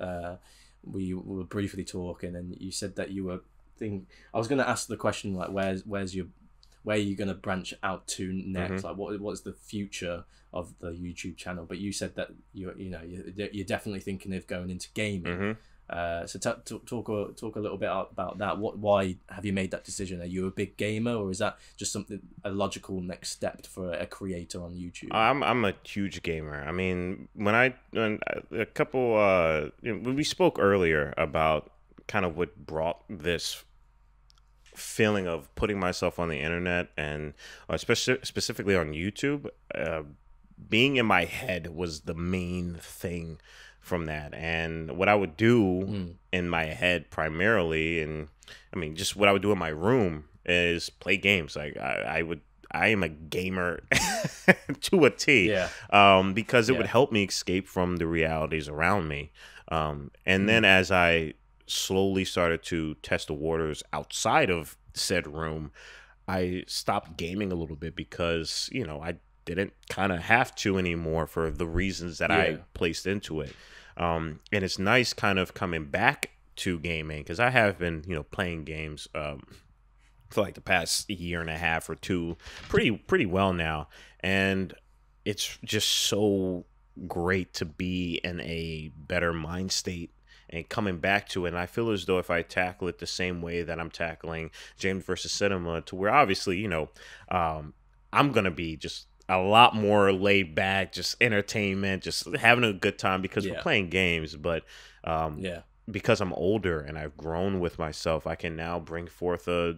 we were briefly talking, and you said that you were I was going to ask the question like, where are you going to branch out to next? Like, what's the future of the YouTube channel? But you said that you're definitely thinking of going into gaming. So talk a little bit about that. Why have you made that decision? Are you a big gamer, or is that just a logical next step for a creator on YouTube? I'm a huge gamer. I mean, when a couple when we spoke earlier about kind of what brought this feeling of putting myself on the internet, and specifically on YouTube, being in my head was the main thing from that. And what I would do in my head primarily, and I mean just what I would do in my room, is play games. Like I am a gamer to a T. Because it would help me escape from the realities around me. And then as I slowly started to test the waters outside of said room, I stopped gaming a little bit because, I didn't kind of have to anymore for the reasons that I placed into it. And it's nice kind of coming back to gaming, because I have been, playing games for like the past year and a half or two pretty well now. And it's just so great to be in a better mind state and coming back to it. And I feel as though if I tackle it the same way that I'm tackling James versus Cinema, to where obviously, I'm going to be just a lot more laid back, just entertainment, just having a good time, because we're playing games. But because I'm older and I've grown with myself, I can now bring forth a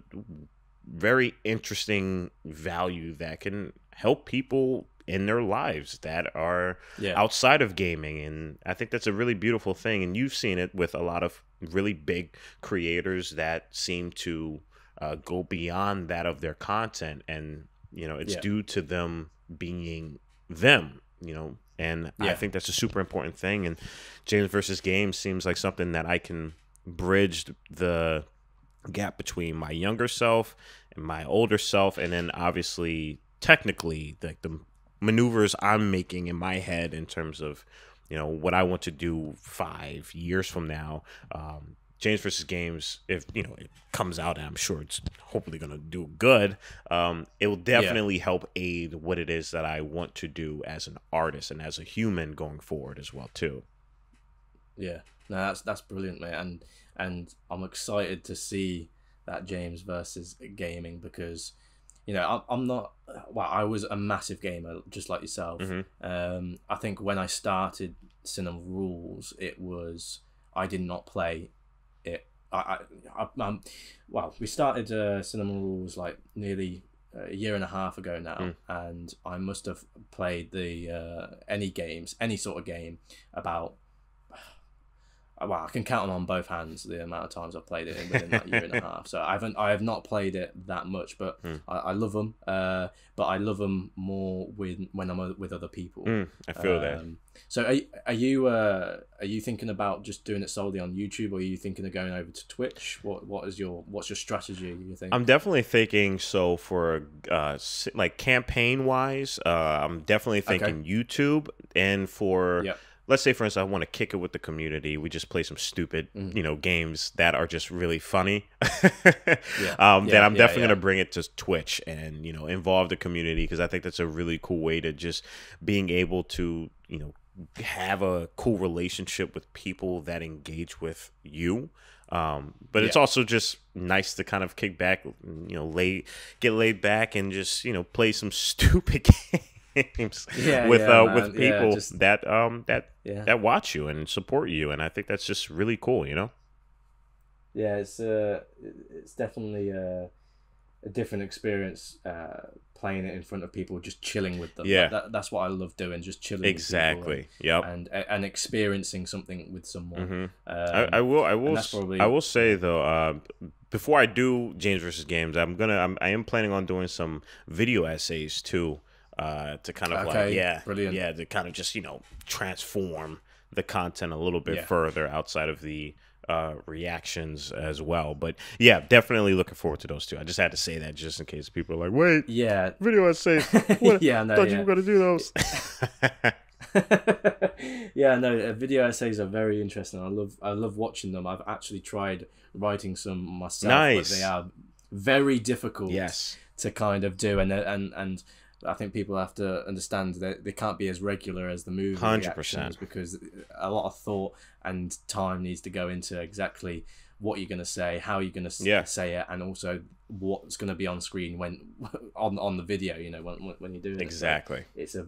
very interesting value that can help people in their lives that are outside of gaming. And I think that's a really beautiful thing. And you've seen it with a lot of really big creators that seem to go beyond that of their content. And, it's due to them being them, and I think that's a super important thing. And James versus Games seems like something that I can bridge the gap between my younger self and my older self. And then obviously, technically, like the maneuvers I'm making in my head in terms of, what I want to do 5 years from now. James versus Games, if it comes out, and I'm sure it's hopefully going to do good, it will definitely help aid what it is that I want to do as an artist and as a human going forward as well too. Yeah, no, that's brilliant, mate, and I'm excited to see that James versus Gaming, because I'm not. Well, I was a massive gamer just like yourself. I think when I started Cinemarules, I did not play it. Well, we started Cinemarules like nearly a year and a half ago now, and I must have played any sort of game about. Well, I can count on both hands the amount of times I've played it within that year and a half. So I have not played it that much, but I love them. But I love them more when I'm with other people. I feel that. So are you thinking about just doing it solely on YouTube, or are you thinking of going over to Twitch? What's your strategy? You think? I'm definitely thinking so for like campaign wise. I'm definitely thinking YouTube, and for. Let's say, for instance, I want to kick it with the community. We just play some stupid, games that are just really funny. Then I'm definitely going to bring it to Twitch and, involve the community, because I think that's a really cool way to just being able to, have a cool relationship with people that engage with you. But it's also just nice to kind of kick back, get laid back and just, play some stupid games. With people that watch you and support you, and I think that's just really cool, Yeah, it's definitely a different experience playing it in front of people, just chilling with them. Yeah. Like that's what I love doing, just chilling Exactly. with people Yep. and experiencing something with someone. I will that's probably, I will say though, before I do James versus Games, I am planning on doing some video essays too, to kind of brilliant. to kind of just transform the content a little bit Yeah. further outside of the reactions as well. But yeah, definitely looking forward to those two. I just had to say that just in case people are like, wait, Yeah. video essays. What? Yeah, no, thought yeah. you were gonna do those. Yeah, no, video essays are very interesting. I love watching them. I've actually tried writing some myself, Nice. but they are very difficult Yes. to kind of do, and I think people have to understand that they can't be as regular as the movie 100%. reactions, because a lot of thought and time needs to go into exactly what you're going to say, how you're going to say it, and also what's going to be on screen when on the video, when you're doing it. Exactly. So it's a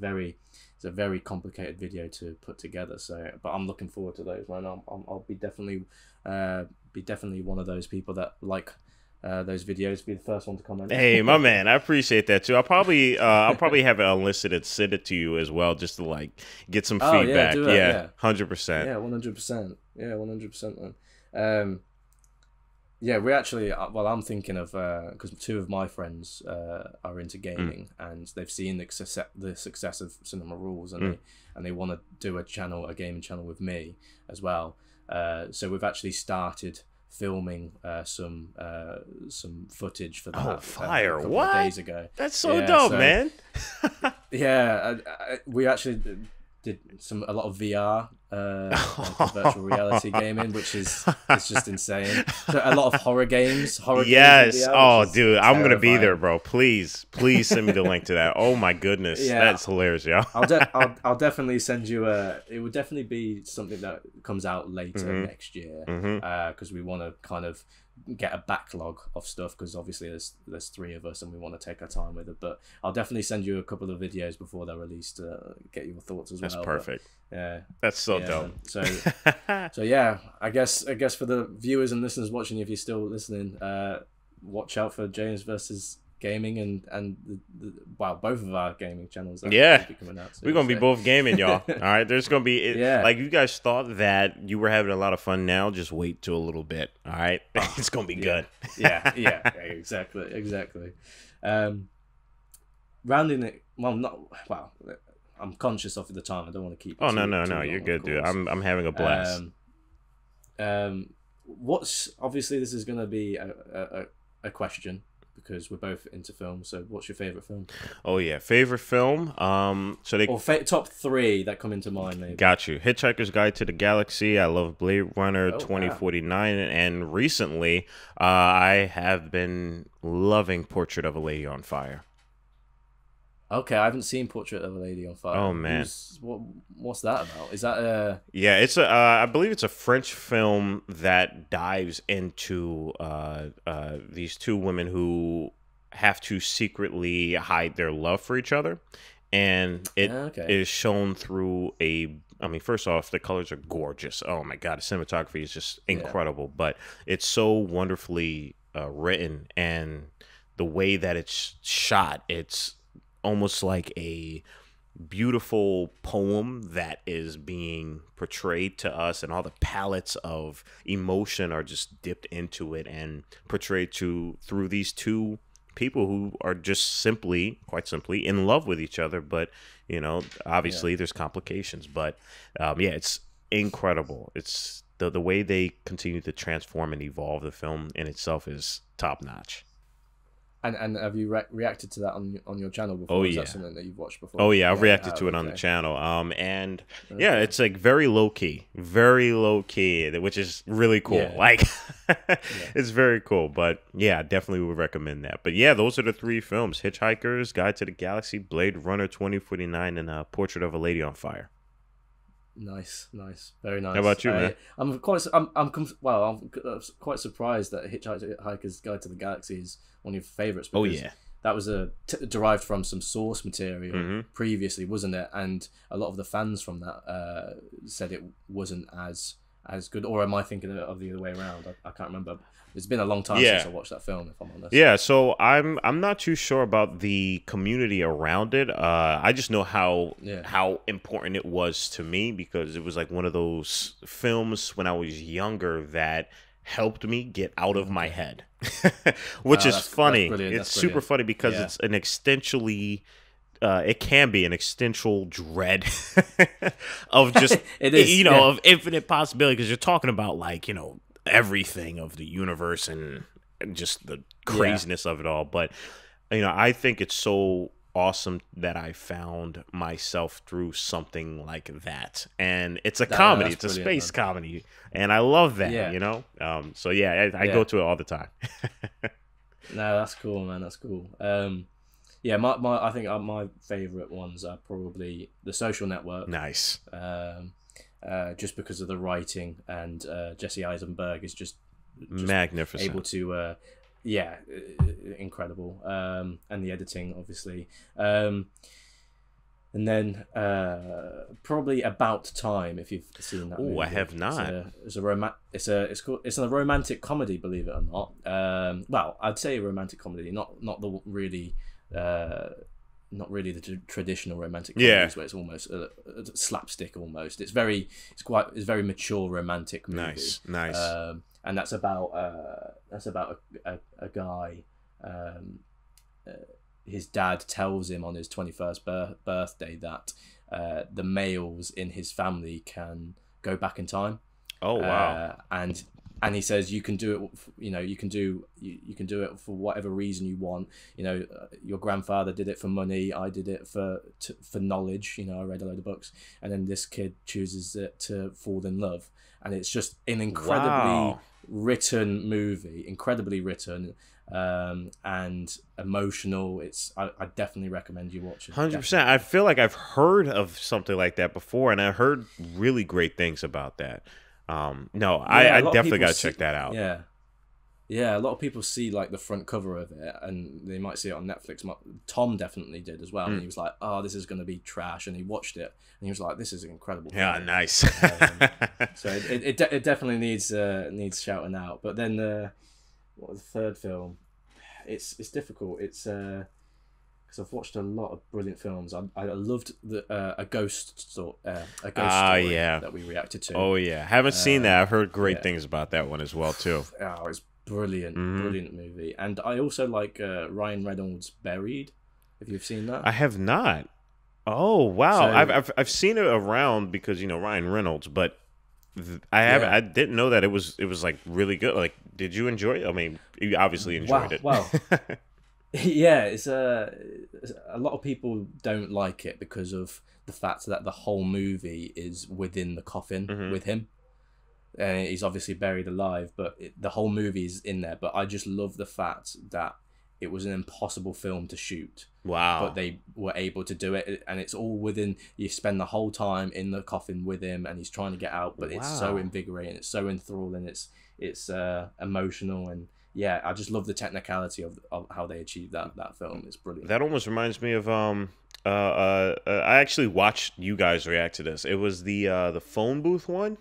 very complicated video to put together. So, but I'm looking forward to those, man. I'll be definitely one of those people that like those videos, be the first one to comment. Hey, my man, I appreciate that too. I'll probably have it unlisted, send it to you as well, just to get some feedback. Do it, yeah, 100%. Yeah, 100%. Yeah, 100%. Man. Yeah, we actually. I'm thinking of because two of my friends are into gaming, and they've seen the success of Cinemarules, and they want to do a gaming channel with me as well. So we've actually started filming some footage for that. Oh, fire! A couple what? of days ago. That's so dope, man. Yeah, we actually did a lot of VR, virtual reality gaming, which is it's just insane. So a lot of horror games. Yes. VR, oh, dude, I'm gonna be terrifying. there, bro. Please send me the link to that. Oh my goodness, that's hilarious, y'all. I'll definitely send you it would definitely be something that comes out later next year, because we want to kind of get a backlog of stuff, because obviously there's three of us and we want to take our time with it. But I'll definitely send you a couple of videos before they're released to get your thoughts as well. That's perfect. But, yeah, that's so dope. So yeah, I guess for the viewers and listeners watching, if you're still listening, watch out for James versus Gaming and both of our gaming channels. Yeah, be coming out soon, we're gonna be both gaming, y'all. All right, there's gonna be like you guys thought that you were having a lot of fun. Now just wait till a little bit. All right, it's gonna be good. yeah, exactly. Rounding it. I'm conscious of the time. I don't want to keep. Oh no, you're good, dude. I'm having a blast. What's obviously this is gonna be a question, because we're both into film. So what's your favorite film? Oh yeah, favorite film. Top three that come into mind, maybe. Got you. Hitchhiker's Guide to the Galaxy. I love Blade Runner 2049, and recently, I have been loving Portrait of a Lady on Fire. Okay, I haven't seen Portrait of a Lady on Fire. Oh man, what's that about? Is that Yeah, it's I believe it's a French film that dives into these two women who have to secretly hide their love for each other, and it is shown through first off, the colors are gorgeous. Oh my god, the cinematography is just incredible, but it's so wonderfully written, and the way that it's shot, it's almost like a beautiful poem that is being portrayed to us, and all the palettes of emotion are just dipped into it and portrayed through these two people who are just quite simply in love with each other. But obviously there's complications, but it's incredible. It's the way they continue to transform and evolve the film in itself is top notch. And have you reacted to that on your channel before? Oh, Is yeah. that something that you've watched before? Oh yeah, I've reacted to it on the channel. It's like very low key, which is really cool. Yeah. It's very cool. But yeah, definitely would recommend that. But yeah, those are the three films: Hitchhiker's Guide to the Galaxy, Blade Runner 2049, and Portrait of a Lady on Fire. Nice, very nice. How about you, man? I'm quite surprised that Hitchhiker's Guide to the Galaxy is one of your favorites. Oh yeah, that was derived from some source material previously, wasn't it? And a lot of the fans from that said it wasn't as as good, or am I thinking of the other way around? I can't remember. It's been a long time Yeah. since I watched that film, if I'm honest. Yeah, so I'm not too sure about the community around it. I just know how important it was to me, because it was like one of those films when I was younger that helped me get out of my head, which is funny. It's super funny because it's an existentially. It can be an existential dread of just it is, of infinite possibility, because you're talking about like everything of the universe and just the craziness of it all. But I think it's so awesome that I found myself through something like that, and it's a comedy. It's a space comedy, and I love that. So I go to it all the time. No, that's cool, man. That's cool. I think my favorite ones are probably The Social Network. Nice. Just because of the writing, and Jesse Eisenberg is just magnificent, able to incredible, and the editing obviously, and then probably About Time, if you've seen that movie. I have not. It's a romantic comedy, believe it or not. Well, I'd say a romantic comedy, not the traditional romantic comedies where it's almost a slapstick almost. It's very mature romantic movie. Nice. And that's about a guy. His dad tells him on his 21st birthday that the males in his family can go back in time. Oh wow! And he says you can do it. You can do it for whatever reason you want. Your grandfather did it for money. I did it for knowledge. I read a load of books, and then this kid chooses to fall in love, and it's just an incredibly written movie, incredibly written, and emotional. I definitely recommend you watch it. 100%. I feel like I've heard of something like that before, and I heard really great things about that. I definitely got to check that out. Yeah, a lot of people see like the front cover of it, and they might see it on Netflix. Tom definitely did as well, and he was like, "Oh, this is going to be trash," and he watched it, and he was like, "This is an incredible." Yeah, film. nice. So it definitely needs shouting out. But then what was the third film? It's difficult. It's because I've watched a lot of brilliant films. I loved a ghost story that we reacted to. Oh yeah, haven't seen that. I've heard great things about that one as well too. Oh, it's brilliant, brilliant movie. And I also like Ryan Reynolds' Buried. Have you seen that? I have not. Oh wow, so, I've seen it around because Ryan Reynolds, but I didn't know that it was like really good. Like, did you enjoy it? I mean, you obviously enjoyed it. Well. Yeah, it's a lot of people don't like it because of the fact that the whole movie is within the coffin with him, and he's obviously buried alive, but the whole movie is in there. But I just love the fact that it was an impossible film to shoot. Wow! But they were able to do it, and it's all within. You spend the whole time in the coffin with him, and he's trying to get out, but it's so invigorating, it's so enthralling, it's emotional, and yeah, I just love the technicality of how they achieved that film. It's brilliant. That almost reminds me of I actually watched you guys react to this. It was the phone booth one.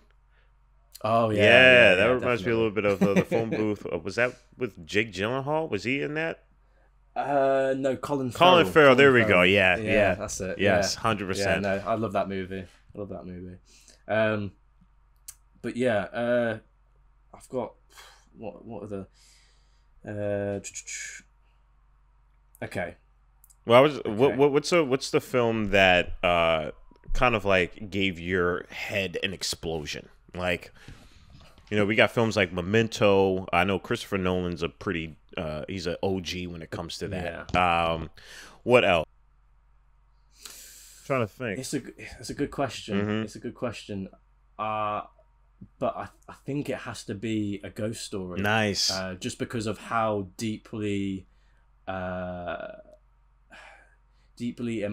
Oh yeah, that reminds me a little bit of the phone booth. Was that with Jake Gyllenhaal? Was he in that? No, Colin Farrell. There we go. Yeah, that's it. Yes, 100%. Yeah, no, I love that movie. But yeah, I've got what are the okay. Well, what's the film that kind of like gave your head an explosion? Like, we got films like Memento. I know Christopher Nolan's a pretty he's an OG when it comes to that. Yeah. What else? I'm trying to think. It's a good question. It's a good question. But I think it has to be A Ghost Story. Nice. Just because of how deeply and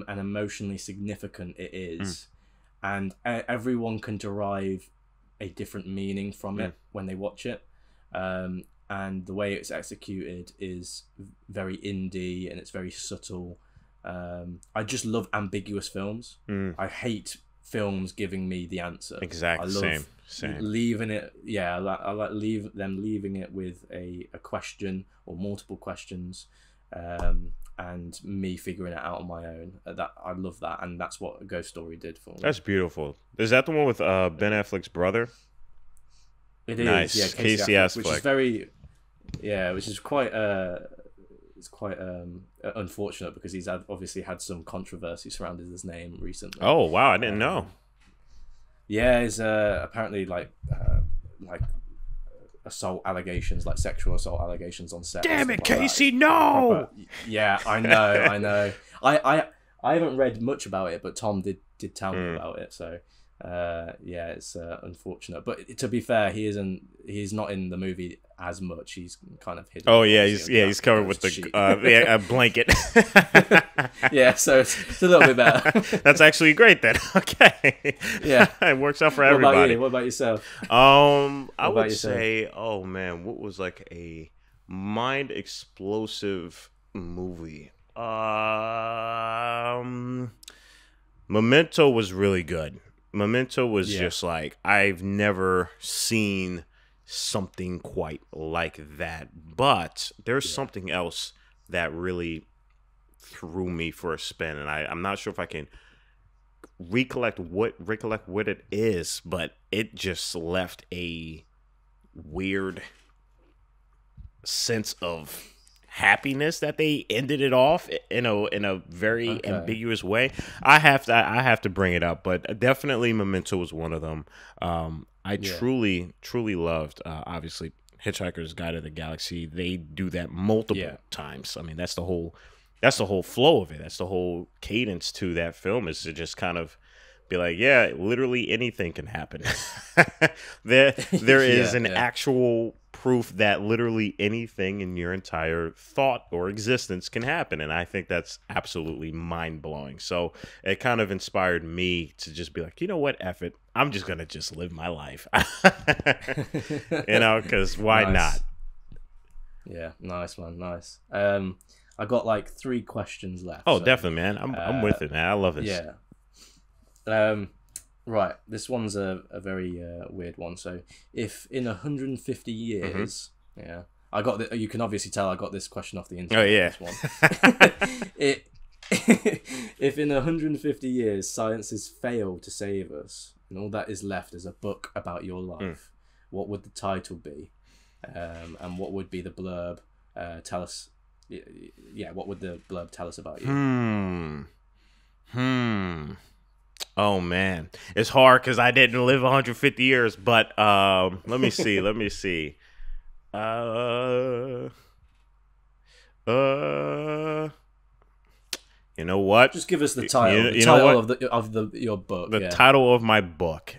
emotionally significant it is. And everyone can derive a different meaning from it when they watch it. And the way it's executed is very indie, and it's very subtle. I just love ambiguous films. I hate films giving me the answer. Exactly. I love Same. leaving it. Yeah, I like leaving it with a question or multiple questions, and me figuring it out on my own. That I love that, and that's what A Ghost Story did for me. That's beautiful. Is that the one with Ben Affleck's brother? It is. Nice. Yeah, Casey Affleck. which is very. Yeah, which is quite. It's quite unfortunate because he's obviously had some controversy surrounding his name recently. Oh wow, I didn't know. Yeah, he's apparently like assault allegations, like sexual assault allegations on set. Damn it, like Casey! No. Yeah, I know. I haven't read much about it, but Tom did tell me about it. So yeah, it's unfortunate. But to be fair, he's not in the movie as much. He's kind of hidden. Oh yeah, he's covered with the a blanket. Yeah, so it's a little bit better. That's actually great then. Okay. Yeah, it works out for everybody. What about yourself? I would say, oh man, what was like a mind explosive movie? Memento was really good. Memento was just like, I've never seen something quite like that. But there's something else that really threw me for a spin, and I'm not sure if I can recollect what it is, but it just left a weird sense of happiness that they ended it off in a very ambiguous way. I have to bring it up, but definitely Memento was one of them. I truly loved obviously Hitchhiker's Guide to the Galaxy. They do that multiple times. I mean, that's the whole flow of it. That's the whole cadence to that film, is to just kind of be like, yeah, literally anything can happen. there is an actual proof that literally anything in your entire thought or existence can happen. And I think that's absolutely mind-blowing. So it kind of inspired me to just be like, you know what, F it. I'm just going to just live my life. Because why not? Yeah, nice, man, nice. I got like 3 questions left. Oh, so, definitely, man. I'm with it, man. I love this. Yeah. Right. This one's a very weird one. So, if in 150 years, I got you can obviously tell I got this question off the internet. Oh yeah. This one. If in 150 years science has failed to save us, and all that is left is a book about your life, what would the title be? And what would be the blurb? Tell us. Yeah, what would the blurb tell us about you? Oh man, it's hard because I didn't live 150 years. But let me see. You know what? Just give us the title. You title of your book. The title of my book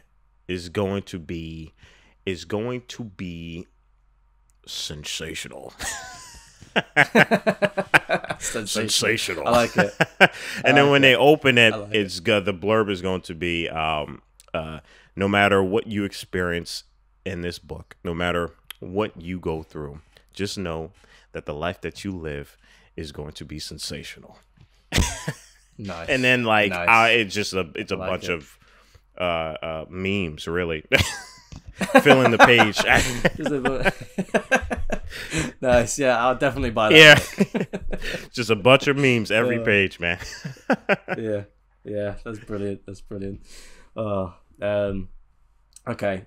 is going to be sensational. Sensational. I like it. And then when they open it, it's good. The blurb is going to be no matter what you experience in this book, no matter what you go through, just know that the life that you live is going to be sensational. Nice. And then it's a bunch of memes, really. Filling the page. Nice. Yeah, I'll definitely buy that. Yeah. Just a bunch of memes every page, man. Yeah, that's brilliant. Oh, okay.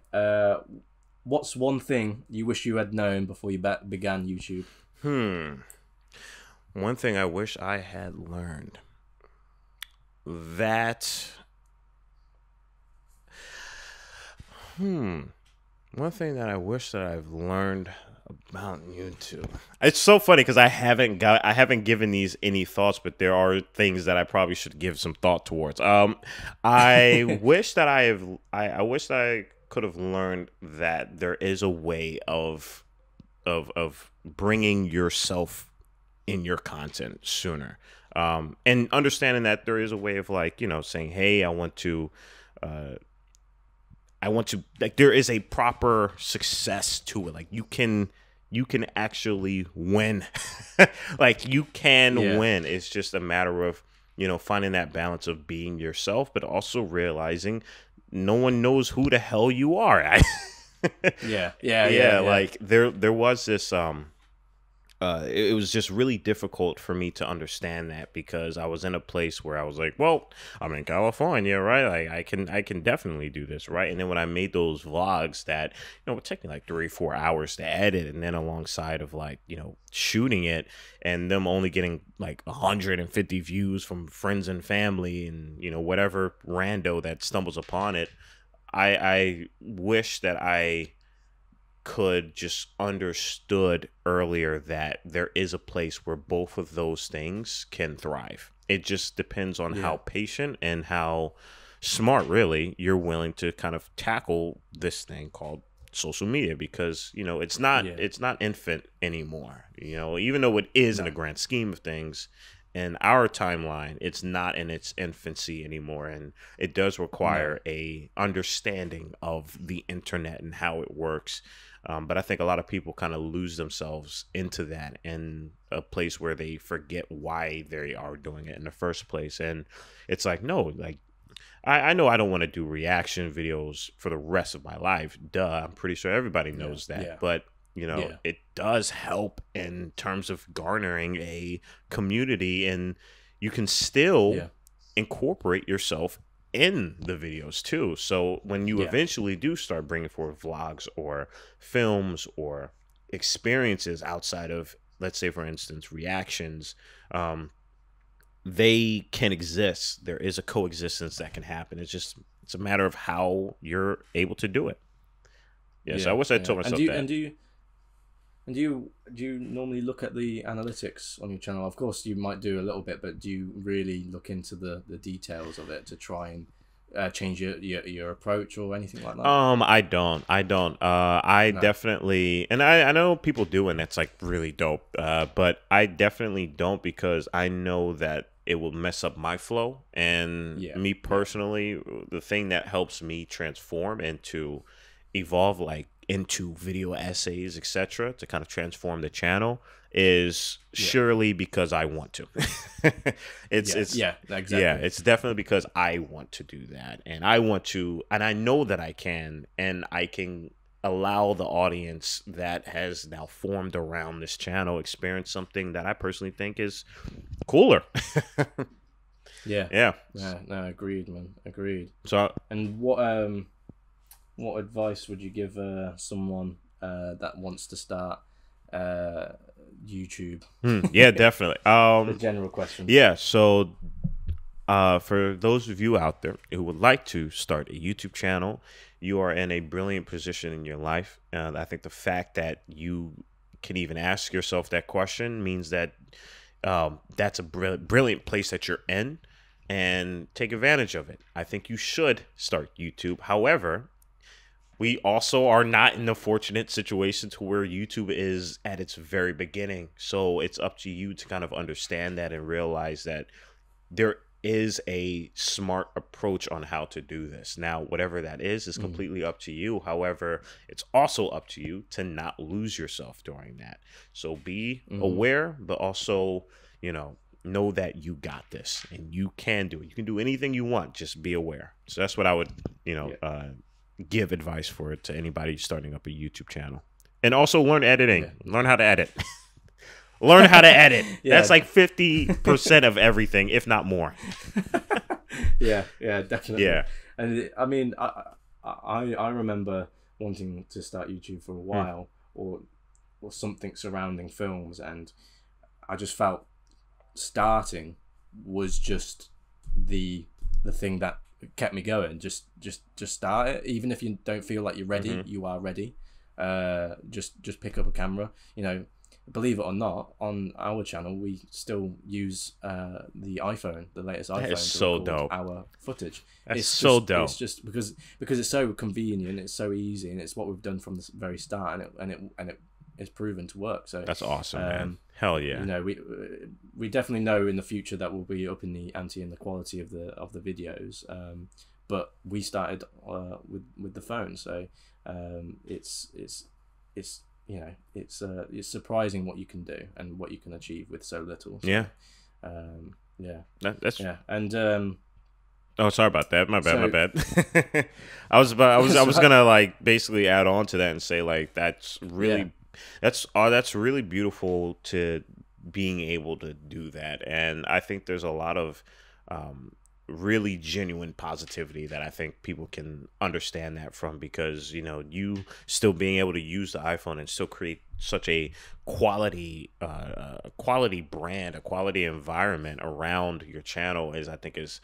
What's one thing you wish you had known before you began YouTube? One thing I wish I had learned. One thing that I wish that I've learned about YouTube. It's so funny because I haven't given these any thoughts, but there are things that I probably should give some thought towards. I wish that I wish that I could have learned that there is a way of bringing yourself in your content sooner, and understanding that there is a way of saying, hey, I want to like, there is a proper success to it. Like you can actually win. Like you can win. It's just a matter of finding that balance of being yourself, but also realizing no one knows who the hell you are. Yeah. Like there was this it was just really difficult for me to understand that, because I was in a place where I was like, well, I'm in California, right? Like I can definitely do this, right? And then when I made those vlogs that, would take me like 3-4 hours to edit, and then alongside of like, shooting it, and them only getting like 150 views from friends and family, and whatever rando that stumbles upon it, I wish that I could just understood earlier that there is a place where both of those things can thrive. It just depends on how patient and how smart, really, you're willing to kind of tackle this thing called social media, because it's not infant anymore, even though it is in the grand scheme of things. In our timeline, it's not in its infancy anymore, and it does require a understanding of the internet and how it works. But I think a lot of people kind of lose themselves into that, in a place where they forget why they are doing it in the first place. And it's like, no, like I know I don't want to do reaction videos for the rest of my life. Duh, I'm pretty sure everybody knows that. Yeah. But it does help in terms of garnering a community, and you can still incorporate yourself in the videos too. So when you eventually do start bringing forth vlogs or films or experiences outside of, let's say, for instance, reactions, they can exist. There is a coexistence that can happen. It's a matter of how you're able to do it. So I wish I told myself that. And do you normally look at the analytics on your channel? Of course, you might do a little bit, but do you really look into the details of it to try and change your approach or anything like that? I don't. I definitely, and I know people do, and that's like really dope. But I definitely don't, because I know that it will mess up my flow. And me personally, the thing that helps me transform and to evolve, like into video essays, etc., to kind of transform the channel, is surely because I want to. It's exactly. Yeah, it's definitely because I want to do that, and I want to, and I know that I can, and I can allow the audience that has now formed around this channel experience something that I personally think is cooler. No, agreed, man, agreed. So, and what advice would you give someone that wants to start YouTube? Yeah, definitely. The general question. Yeah, so for those of you out there who would like to start a YouTube channel, you are in a brilliant position in your life. I think the fact that you can even ask yourself that question means that that's a brilliant place that you're in, and take advantage of it. I think you should start YouTube. However, we also are not in a fortunate situation to where YouTube is at its very beginning. So it's up to you to kind of understand that and realize that there is a smart approach on how to do this. Now, whatever that is completely up to you. However, it's also up to you to not lose yourself during that. So be aware, but also, know that you got this and you can do it. You can do anything you want. Just be aware. So that's what I would, give advice for it to anybody starting up a YouTube channel. And also learn editing. Learn how to edit. Learn how to edit. That's like 50% of everything, if not more. Yeah, definitely. Yeah. And I mean, I remember wanting to start YouTube for a while, or something surrounding films, and I just felt starting was just the thing that kept me going. Just start it, even if you don't feel like you're ready. You are ready. Just pick up a camera. Believe it or not, on our channel we still use the iPhone, the latest iPhone. That is so dope. Our footage. It's so dope. It's just because it's so convenient, it's so easy, and it's what we've done from the very start, and it is proven to work. So that's awesome, man. Hell yeah. We definitely know in the future that we'll be upping the ante and the quality of the videos. But we started with the phone, so it's surprising what you can do and what you can achieve with so little. So, Yeah. That's Yeah. And oh, sorry about that. My bad. My so bad. I was gonna like basically add on to that and say like yeah. that's really beautiful to being able to do that, and I think there's a lot of um, really genuine positivity that I think people can understand that from, because you still being able to use the iPhone and still create such a quality brand, a quality environment around your channel is, I think, is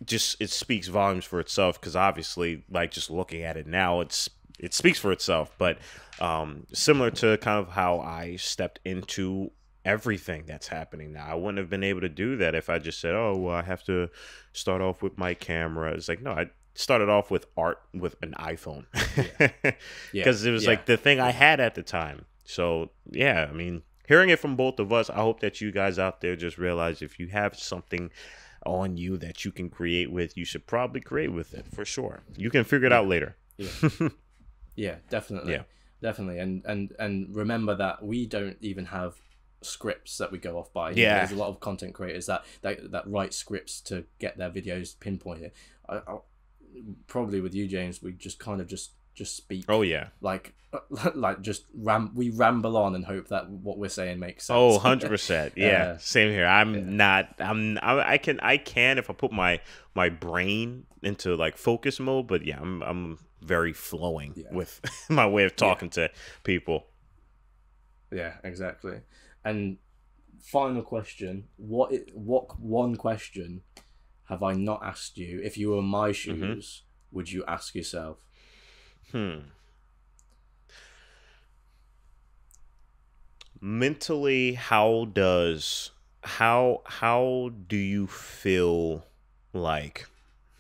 just, it speaks volumes for itself, because obviously, like, just looking at it now, it speaks for itself. But similar to kind of how I stepped into everything that's happening now, I wouldn't have been able to do that if I just said, oh well, I have to start off with my camera. It's like, no, I started off with art with an iPhone, Yeah. Yeah. because it was like the thing I had at the time. So yeah, I mean, hearing it from both of us, I hope that you guys out there just realize, if you have something on you that you can create with, you should probably create with it, for sure. You can figure it out later. Yeah. Yeah, definitely. Yeah. Definitely. And remember that we don't even have scripts that we go off by. Yeah. There's a lot of content creators that write scripts to get their videos pinpointed. Probably with you, James, we just kind of just speak. Oh yeah. Like just we ramble on and hope that what we're saying makes sense. Oh, 100%. Yeah. Same here. I can if I put my brain into like focus mode, but yeah, I'm very flowing with my way of talking to people. Yeah, exactly. And final question, what one question have I not asked you? If you were in my shoes, would you ask yourself? Mentally, how do you feel like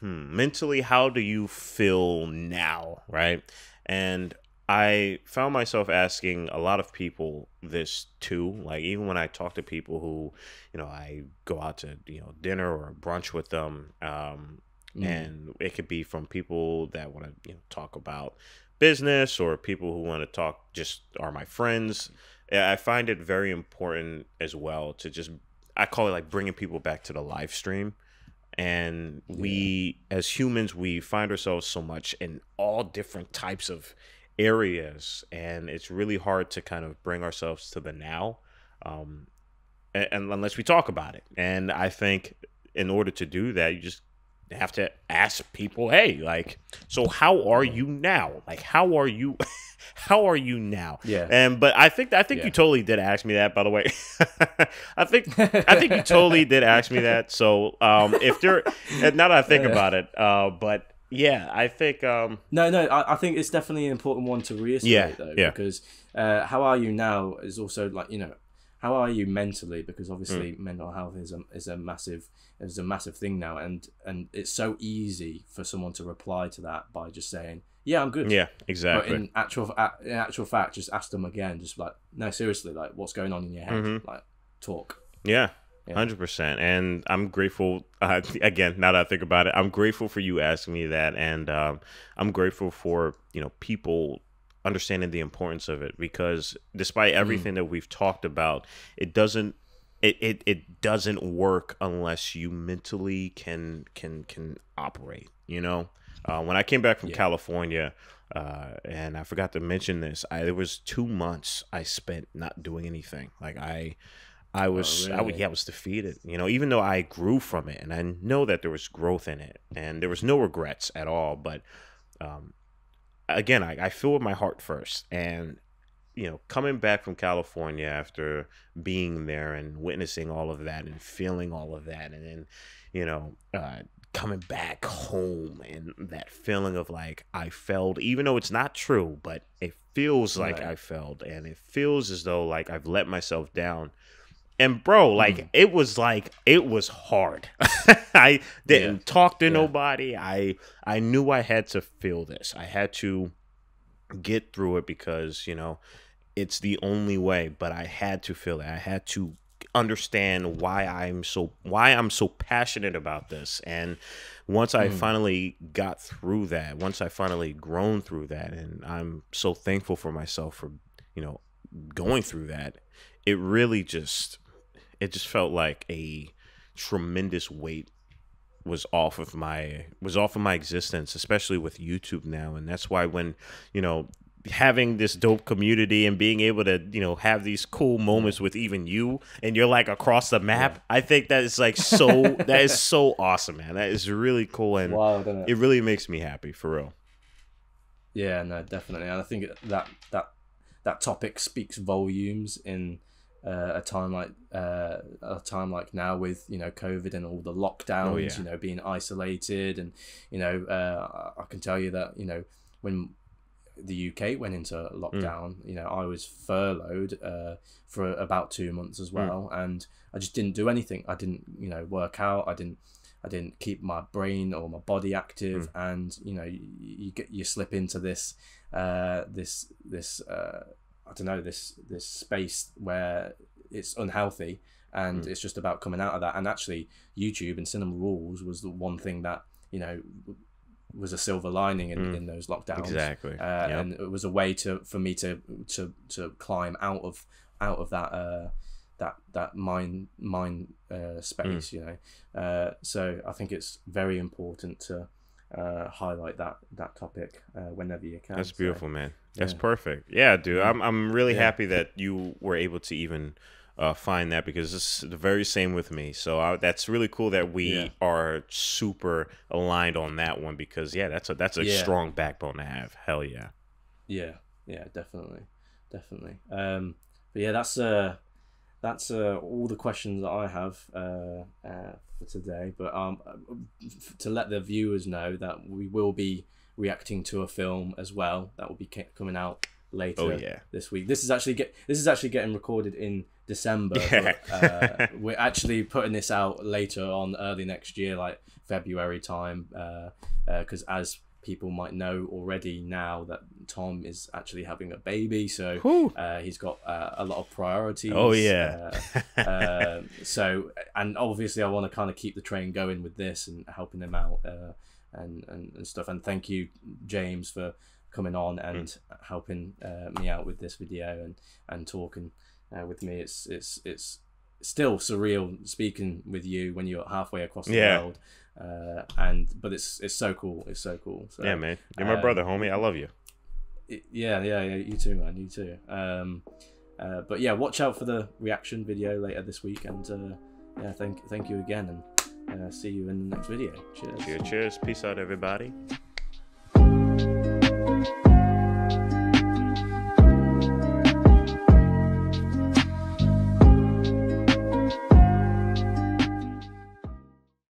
mentally, how do you feel now, right? And I found myself asking a lot of people this too. Like, even when I talk to people who, I go out to, dinner or brunch with them, and it could be from people that want to, talk about business, or people who want to talk, just are my friends. I find it very important as well to just, I call it like bringing people back to the live stream. And we, as humans, we find ourselves so much in all different types of areas, and it's really hard to kind of bring ourselves to the now, and unless we talk about it. And I think in order to do that, you just have to ask people, hey, like, so how are you now? Like, how are you how are you now? But I think you totally did ask me that, by the way. I think you totally did ask me that. So if there, now that I think about it, but yeah, I think no, I think it's definitely an important one to reiterate though, because how are you now is also like, how are you mentally, because obviously mental health is a massive thing now, and it's so easy for someone to reply to that by just saying, yeah, I'm good. Yeah, exactly. But in actual fact, just ask them again, just like, no, seriously, like, what's going on in your head? Like, talk. Yeah. 100%. And I'm grateful, again, now that I think about it, I'm grateful for you asking me that, and I'm grateful for people understanding the importance of it, because despite everything that we've talked about, it doesn't work unless you mentally can operate. When I came back from California, and I forgot to mention this, there was 2 months I spent not doing anything. Like I was defeated, even though I grew from it, and I know that there was growth in it, and there was no regrets at all. But again, I feel with my heart first, and coming back from California after being there and witnessing all of that and feeling all of that, and then coming back home and that feeling of like I failed, even though it's not true, but it feels like I failed, and it feels as though like I've let myself down. And bro, like it was hard. I didn't talk to nobody. I knew I had to feel this. I had to get through it, because it's the only way. But I had to feel it. I had to understand why I'm so passionate about this. And once I finally got through that, once I finally grown through that, and I'm so thankful for myself for going through that, it really just felt like a tremendous weight was off of my existence, especially with YouTube now. And that's why when, you know, having this dope community and being able to, you know, have these cool moments with even you, and you're like across the map, I think that is like so that is so awesome, man. That is really cool, and wild, isn't it? It really makes me happy, for real. Yeah, no, definitely. And I think that topic speaks volumes in a time like now, with, you know, COVID and all the lockdowns, you know, being isolated. And, you know, I can tell you that, you know, when the UK went into lockdown, you know, I was furloughed for about 2 months as well, and I just didn't do anything. I didn't, you know, work out. I didn't keep my brain or my body active, and, you know, you slip into this I don't know, this space where it's unhealthy, and it's just about coming out of that. And actually, YouTube and Cinemarules was the one thing that, you know, was a silver lining in those lockdowns. Exactly. And it was a way for me to climb out of that mind space, you know. So I think it's very important to highlight that topic whenever you can. That's beautiful, man. That's perfect. Yeah, dude. I'm really happy that you were able to even find that, because it's the very same with me. So that's really cool that we are super aligned on that one, because that's a strong backbone to have. Hell yeah. Yeah, definitely. But yeah, that's all the questions that I have for today. But to let the viewers know that we will be reacting to a film as well that will be coming out later this week. This is actually getting recorded in December. But, we're actually putting this out later on, early next year, like February time, because as people might know already now, that Tom is actually having a baby, so he's got a lot of priorities. So, and obviously I want to kind of keep the train going with this and helping him out and stuff. And thank you, James, for coming on and helping me out with this video and talking with me. It's still surreal speaking with you when you're halfway across the world. But it's so cool. It's so cool. So, yeah, man, you're my brother, homie. I love you. Yeah. You too, man. You too. But yeah, watch out for the reaction video later this week. And thank you again, and see you in the next video. Cheers. Cheers. Peace out, everybody.